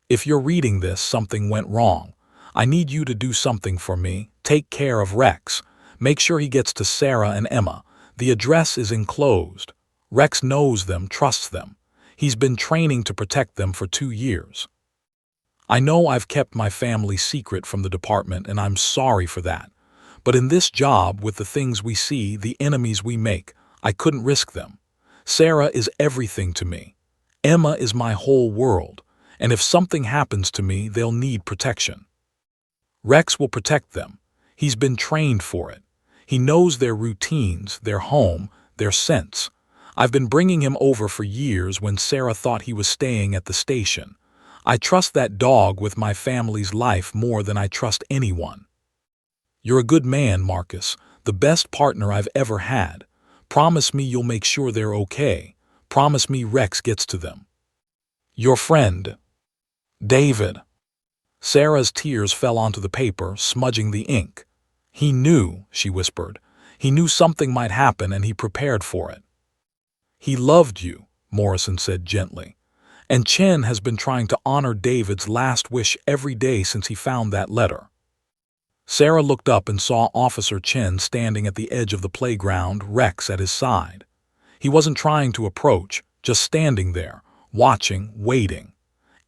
if you're reading this, something went wrong. I need you to do something for me. Take care of Rex. Make sure he gets to Sarah and Emma. The address is enclosed. Rex knows them, trusts them. He's been training to protect them for 2 years. I know I've kept my family secret from the department, and I'm sorry for that. But in this job, with the things we see, the enemies we make, I couldn't risk them. Sarah is everything to me. Emma is my whole world. And if something happens to me, they'll need protection. Rex will protect them. He's been trained for it. He knows their routines, their home, their scents. I've been bringing him over for years when Sarah thought he was staying at the station. I trust that dog with my family's life more than I trust anyone. You're a good man, Marcus, the best partner I've ever had. Promise me you'll make sure they're okay. Promise me Rex gets to them. Your friend, David. Sarah's tears fell onto the paper, smudging the ink. He knew, she whispered. He knew something might happen and he prepared for it. He loved you, Morrison said gently. And Chen has been trying to honor David's last wish every day since he found that letter. Sarah looked up and saw Officer Chen standing at the edge of the playground, Rex at his side. He wasn't trying to approach, just standing there, watching, waiting.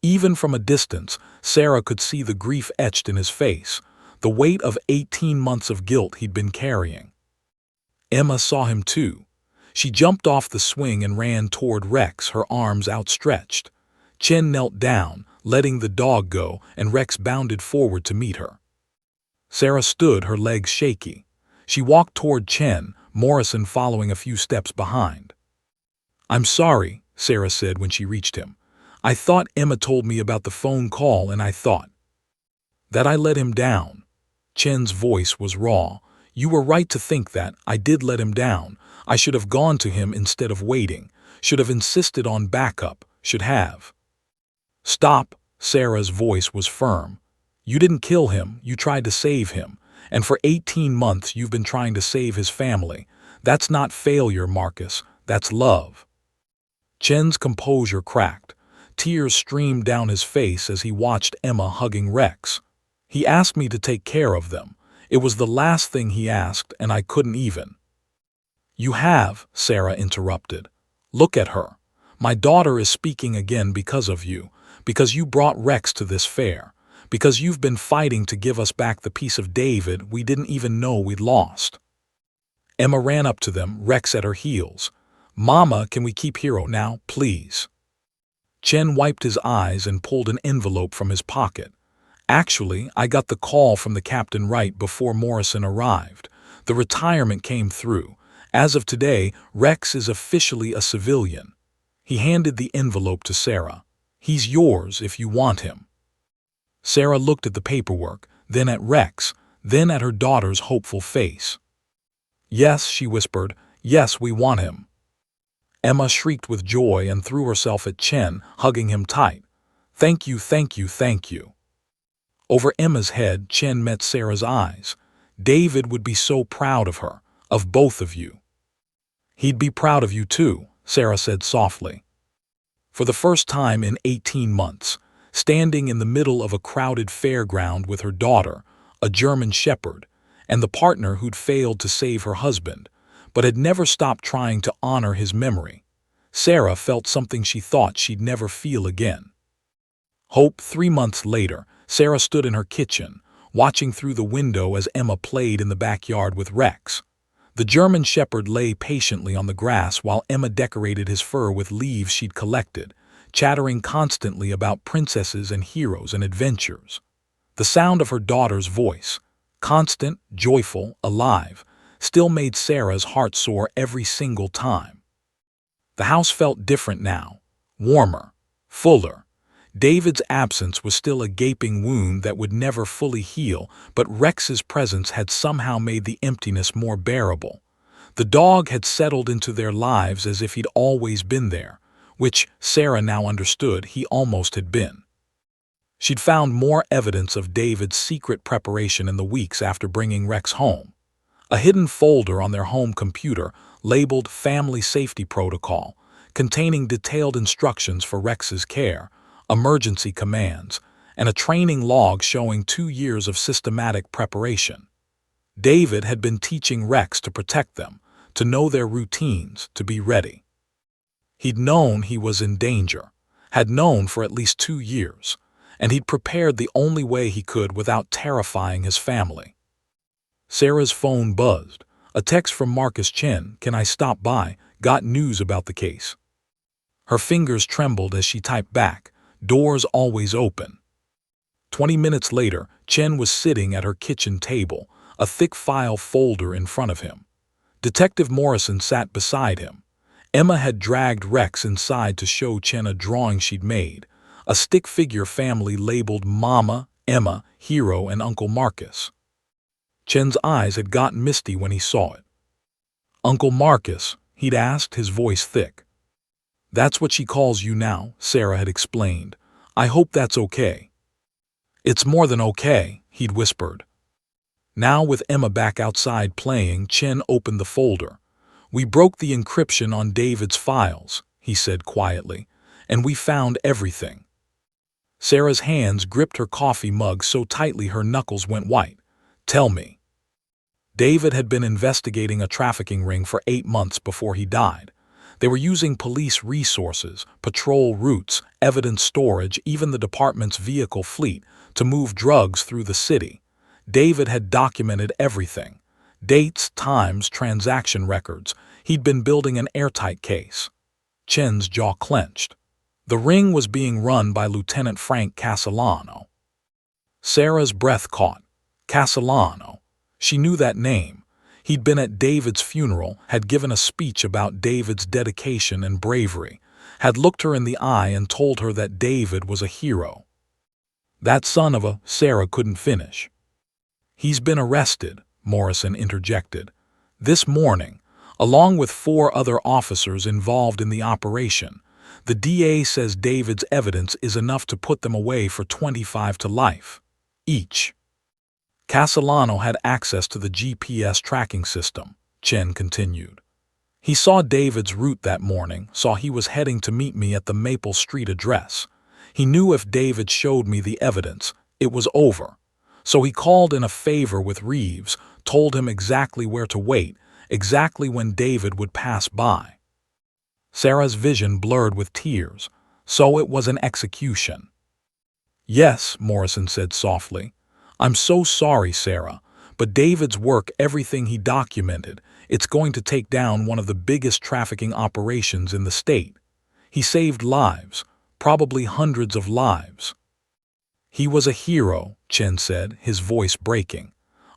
Even from a distance, Sarah could see the grief etched in his face, the weight of 18 months of guilt he'd been carrying. Emma saw him too. She jumped off the swing and ran toward Rex, her arms outstretched. Chen knelt down, letting the dog go, and Rex bounded forward to meet her. Sarah stood, her legs shaky. She walked toward Chen, Morrison following a few steps behind. I'm sorry, Sarah said when she reached him. I thought Emma told me about the phone call and I thought that I let him down. Chen's voice was raw. You were right to think that. I did let him down. I should have gone to him instead of waiting. Should have insisted on backup. Should have. Stop, Sarah's voice was firm. You didn't kill him. You tried to save him. And for 18 months you've been trying to save his family. That's not failure, Marcus. That's love. Chen's composure cracked. Tears streamed down his face as he watched Emma hugging Rex. He asked me to take care of them. It was the last thing he asked, and I couldn't even. You have, Sarah interrupted. Look at her. My daughter is speaking again because of you, because you brought Rex to this fair, because you've been fighting to give us back the piece of David we didn't even know we'd lost. Emma ran up to them, Rex at her heels. Mama, can we keep Hero now, please? Chen wiped his eyes and pulled an envelope from his pocket. Actually, I got the call from the captain right before Morrison arrived. The retirement came through. As of today, Rex is officially a civilian. He handed the envelope to Sarah. He's yours if you want him. Sarah looked at the paperwork, then at Rex, then at her daughter's hopeful face. Yes, she whispered. Yes, we want him. Emma shrieked with joy and threw herself at Chen, hugging him tight. Thank you, thank you, thank you. Over Emma's head, Chen met Sarah's eyes. David would be so proud of her, of both of you. He'd be proud of you too, Sarah said softly. For the first time in 18 months, standing in the middle of a crowded fairground with her daughter, a German shepherd, and the partner who'd failed to save her husband, but had never stopped trying to honor his memory, Sarah felt something she thought she'd never feel again. Hope, 3 months later, Sarah stood in her kitchen, watching through the window as Emma played in the backyard with Rex. The German shepherd lay patiently on the grass while Emma decorated his fur with leaves she'd collected, chattering constantly about princesses and heroes and adventures. The sound of her daughter's voice, constant, joyful, alive, still made Sarah's heart soar every single time. The house felt different now, warmer, fuller. David's absence was still a gaping wound that would never fully heal, but Rex's presence had somehow made the emptiness more bearable. The dog had settled into their lives as if he'd always been there, which Sarah now understood he almost had been. She'd found more evidence of David's secret preparation in the weeks after bringing Rex home. A hidden folder on their home computer labeled Family Safety Protocol, containing detailed instructions for Rex's care, emergency commands, and a training log showing 2 years of systematic preparation. David had been teaching Rex to protect them, to know their routines, to be ready. He'd known he was in danger, had known for at least 2 years, and he'd prepared the only way he could without terrifying his family. Sarah's phone buzzed. A text from Marcus Chen, "Can I stop by? Got news about the case." Her fingers trembled as she typed back, "Doors always open." 20 minutes later, Chen was sitting at her kitchen table, a thick file folder in front of him. Detective Morrison sat beside him. Emma had dragged Rex inside to show Chen a drawing she'd made, a stick figure family labeled Mama, Emma, Hero, and Uncle Marcus. Chen's eyes had gotten misty when he saw it. "Uncle Marcus?" he'd asked, his voice thick. "That's what she calls you now," Sarah had explained. "I hope that's okay." "It's more than okay," he'd whispered. Now, with Emma back outside playing, Chen opened the folder. "We broke the encryption on David's files," he said quietly, "and we found everything." Sarah's hands gripped her coffee mug so tightly her knuckles went white. "Tell me." David had been investigating a trafficking ring for 8 months before he died. They were using police resources, patrol routes, evidence storage, even the department's vehicle fleet to move drugs through the city. David had documented everything. Dates, times, transaction records. He'd been building an airtight case. Chen's jaw clenched. The ring was being run by Lieutenant Frank Castellano. Sarah's breath caught. Castellano. She knew that name. He'd been at David's funeral, had given a speech about David's dedication and bravery, had looked her in the eye and told her that David was a hero. "That son of a," Sarah couldn't finish. "He's been arrested," Morrison interjected. "This morning, along with 4 other officers involved in the operation. The DA says David's evidence is enough to put them away for 25 to life each." Castellano had access to the GPS tracking system, Chen continued. "He saw David's route that morning, saw he was heading to meet me at the Maple Street address. He knew if David showed me the evidence, it was over. So he called in a favor with Reeves, told him exactly where to wait, exactly when David would pass by." Sarah's vision blurred with tears. "So it was an execution." "Yes," Morrison said softly. "I'm so sorry, Sarah, but David's work, everything he documented, it's going to take down one of the biggest trafficking operations in the state. He saved lives, probably hundreds of lives." "He was a hero," Chen said, his voice breaking.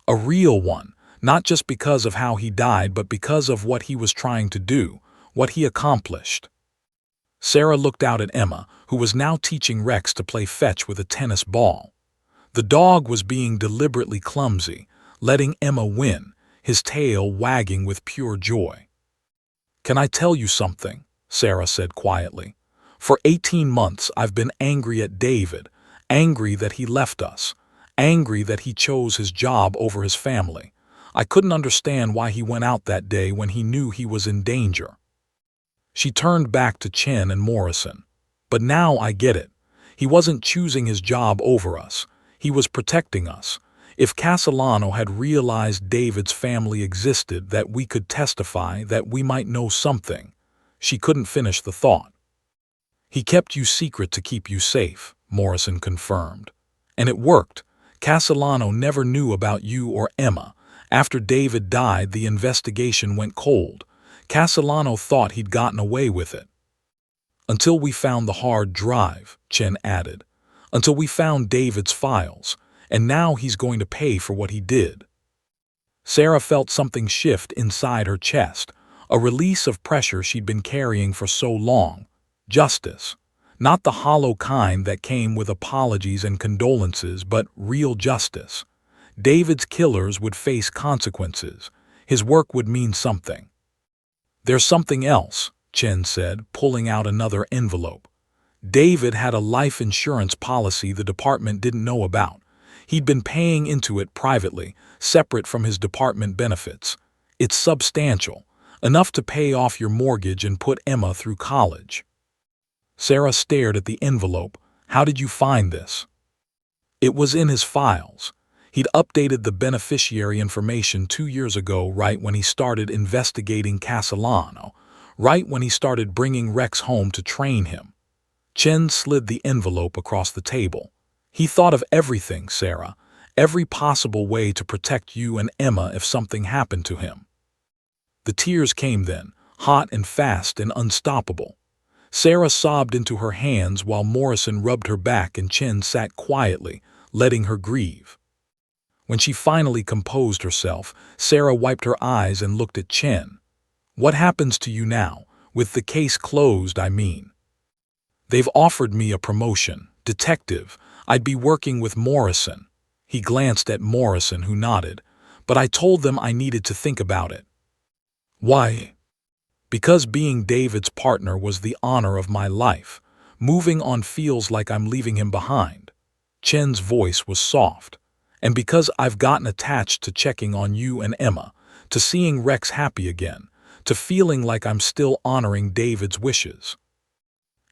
"A real one, not just because of how he died, but because of what he was trying to do, what he accomplished." Sarah looked out at Emma, who was now teaching Rex to play fetch with a tennis ball. The dog was being deliberately clumsy, letting Emma win, his tail wagging with pure joy. "Can I tell you something?" Sarah said quietly. "For 18 months I've been angry at David, angry that he left us, angry that he chose his job over his family. I couldn't understand why he went out that day when he knew he was in danger." She turned back to Chen and Morrison. "But now I get it. He wasn't choosing his job over us. He was protecting us. If Castellano had realized David's family existed, that we could testify, that we might know something." She couldn't finish the thought. "He kept you secret to keep you safe," Morrison confirmed. "And it worked. Castellano never knew about you or Emma. After David died, the investigation went cold. Castellano thought he'd gotten away with it." "Until we found the hard drive," Chen added. "Until we found David's files. And now he's going to pay for what he did." Sarah felt something shift inside her chest, a release of pressure she'd been carrying for so long. Justice. Not the hollow kind that came with apologies and condolences, but real justice. David's killers would face consequences. His work would mean something. "There's something else," Chen said, pulling out another envelope. "David had a life insurance policy the department didn't know about. He'd been paying into it privately, separate from his department benefits. It's substantial, enough to pay off your mortgage and put Emma through college." Sarah stared at the envelope. "How did you find this?" "It was in his files. He'd updated the beneficiary information 2 years ago, right when he started investigating Castellano, right when he started bringing Rex home to train him." Chen slid the envelope across the table. "He thought of everything, Sarah, every possible way to protect you and Emma if something happened to him." The tears came then, hot and fast and unstoppable. Sarah sobbed into her hands while Morrison rubbed her back and Chen sat quietly, letting her grieve. When she finally composed herself, Sarah wiped her eyes and looked at Chen. "What happens to you now, with the case closed, I mean?" They've offered me a promotion. Detective. I'd be working with Morrison. He glanced at Morrison, who nodded. But I told them I needed to think about it. Why? Because being David's partner was the honor of my life. Moving on feels like I'm leaving him behind. Chen's voice was soft. And because I've gotten attached to checking on you and Emma, to seeing Rex happy again, to feeling like I'm still honoring David's wishes.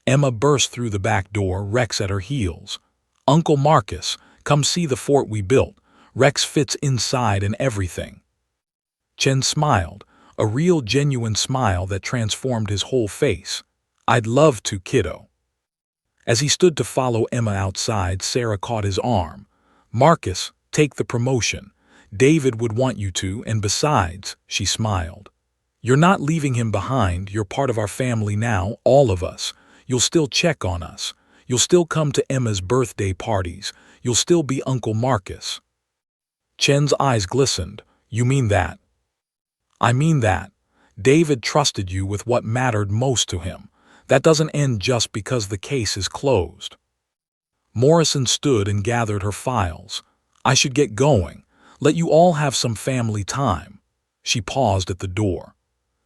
Emma burst through the back door, Rex at her heels. Uncle Marcus, come see the fort we built. Rex fits inside and everything. Chen smiled, a real genuine smile that transformed his whole face. I'd love to, kiddo. As he stood to follow Emma outside, Sarah caught his arm. Marcus, take the promotion. David would want you to, and besides, she smiled. You're not leaving him behind, you're part of our family now, all of us. You'll still check on us. You'll still come to Emma's birthday parties. You'll still be Uncle Marcus. Chen's eyes glistened. You mean that? I mean that. David trusted you with what mattered most to him. That doesn't end just because the case is closed. Morrison stood and gathered her files. I should get going. Let you all have some family time. She paused at the door.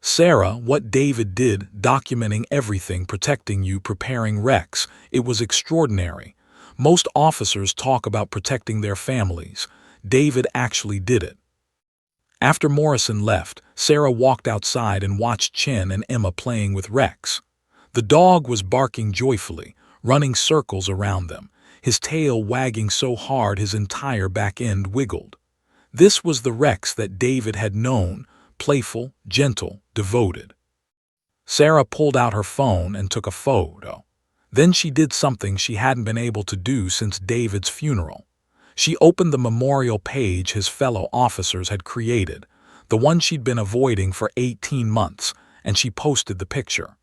Sarah, what David did, documenting everything, protecting you, preparing Rex, it was extraordinary. Most officers talk about protecting their families. David actually did it. After Morrison left, Sarah walked outside and watched Chen and Emma playing with Rex. The dog was barking joyfully, running circles around them, his tail wagging so hard his entire back end wiggled. This was the Rex that David had known, playful, gentle, devoted. Sarah pulled out her phone and took a photo. Then she did something she hadn't been able to do since David's funeral. She opened the memorial page his fellow officers had created, the one she'd been avoiding for 18 months, and she posted the picture.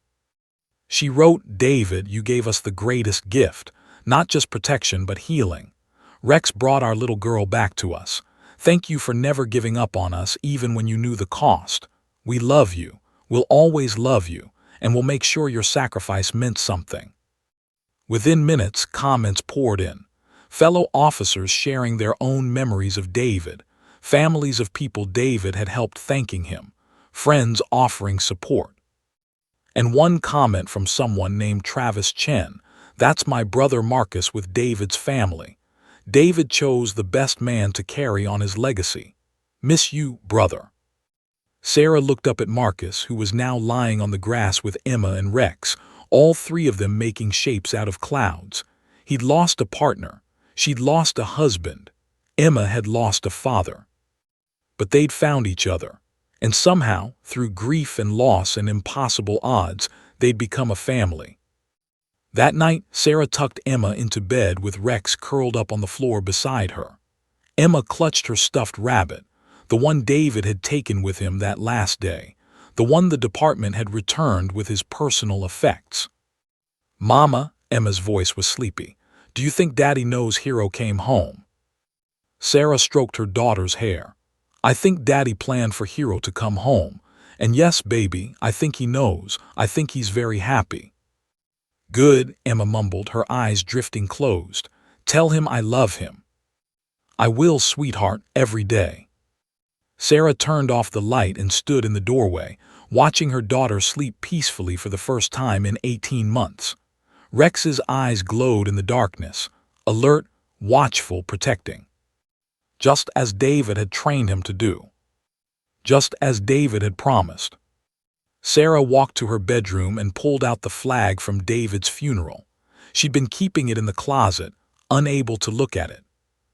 She wrote, David, you gave us the greatest gift, not just protection but healing. Rex brought our little girl back to us. Thank you for never giving up on us even when you knew the cost. We love you, we'll always love you, and we'll make sure your sacrifice meant something. Within minutes, comments poured in. Fellow officers sharing their own memories of David, families of people David had helped thanking him, friends offering support. And one comment from someone named Travis Chen, that's my brother Marcus with David's family. David chose the best man to carry on his legacy. Miss you, brother. Sarah looked up at Marcus, who was now lying on the grass with Emma and Rex, all three of them making shapes out of clouds. He'd lost a partner. She'd lost a husband. Emma had lost a father. But they'd found each other. And somehow, through grief and loss and impossible odds, they'd become a family. That night, Sarah tucked Emma into bed with Rex curled up on the floor beside her. Emma clutched her stuffed rabbit, the one David had taken with him that last day, the one the department had returned with his personal effects. Mama, Emma's voice was sleepy. Do you think Daddy knows Hero came home? Sarah stroked her daughter's hair. I think Daddy planned for Hero to come home. And yes, baby, I think he knows. I think he's very happy. Good, Emma mumbled, her eyes drifting closed. Tell him I love him. I will, sweetheart, every day. Sarah turned off the light and stood in the doorway, watching her daughter sleep peacefully for the first time in 18 months. Rex's eyes glowed in the darkness, alert, watchful, protecting. Just as David had trained him to do. Just as David had promised. Sarah walked to her bedroom and pulled out the flag from David's funeral. She'd been keeping it in the closet, unable to look at it.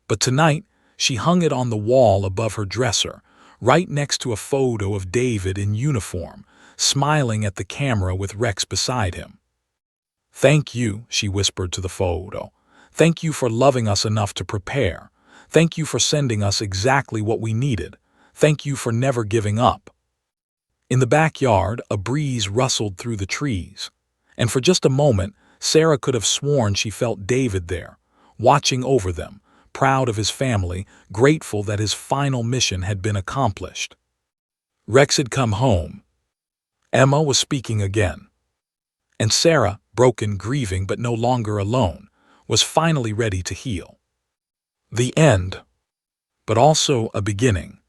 But tonight, she hung it on the wall above her dresser, right next to a photo of David in uniform, smiling at the camera with Rex beside him. Thank you, she whispered to the photo. Thank you for loving us enough to prepare. Thank you for sending us exactly what we needed. Thank you for never giving up. In the backyard, a breeze rustled through the trees. And for just a moment, Sarah could have sworn she felt David there, watching over them, proud of his family, grateful that his final mission had been accomplished. Rex had come home. Emma was speaking again. And Sarah, broken, grieving, but no longer alone, was finally ready to heal. The end, but also a beginning.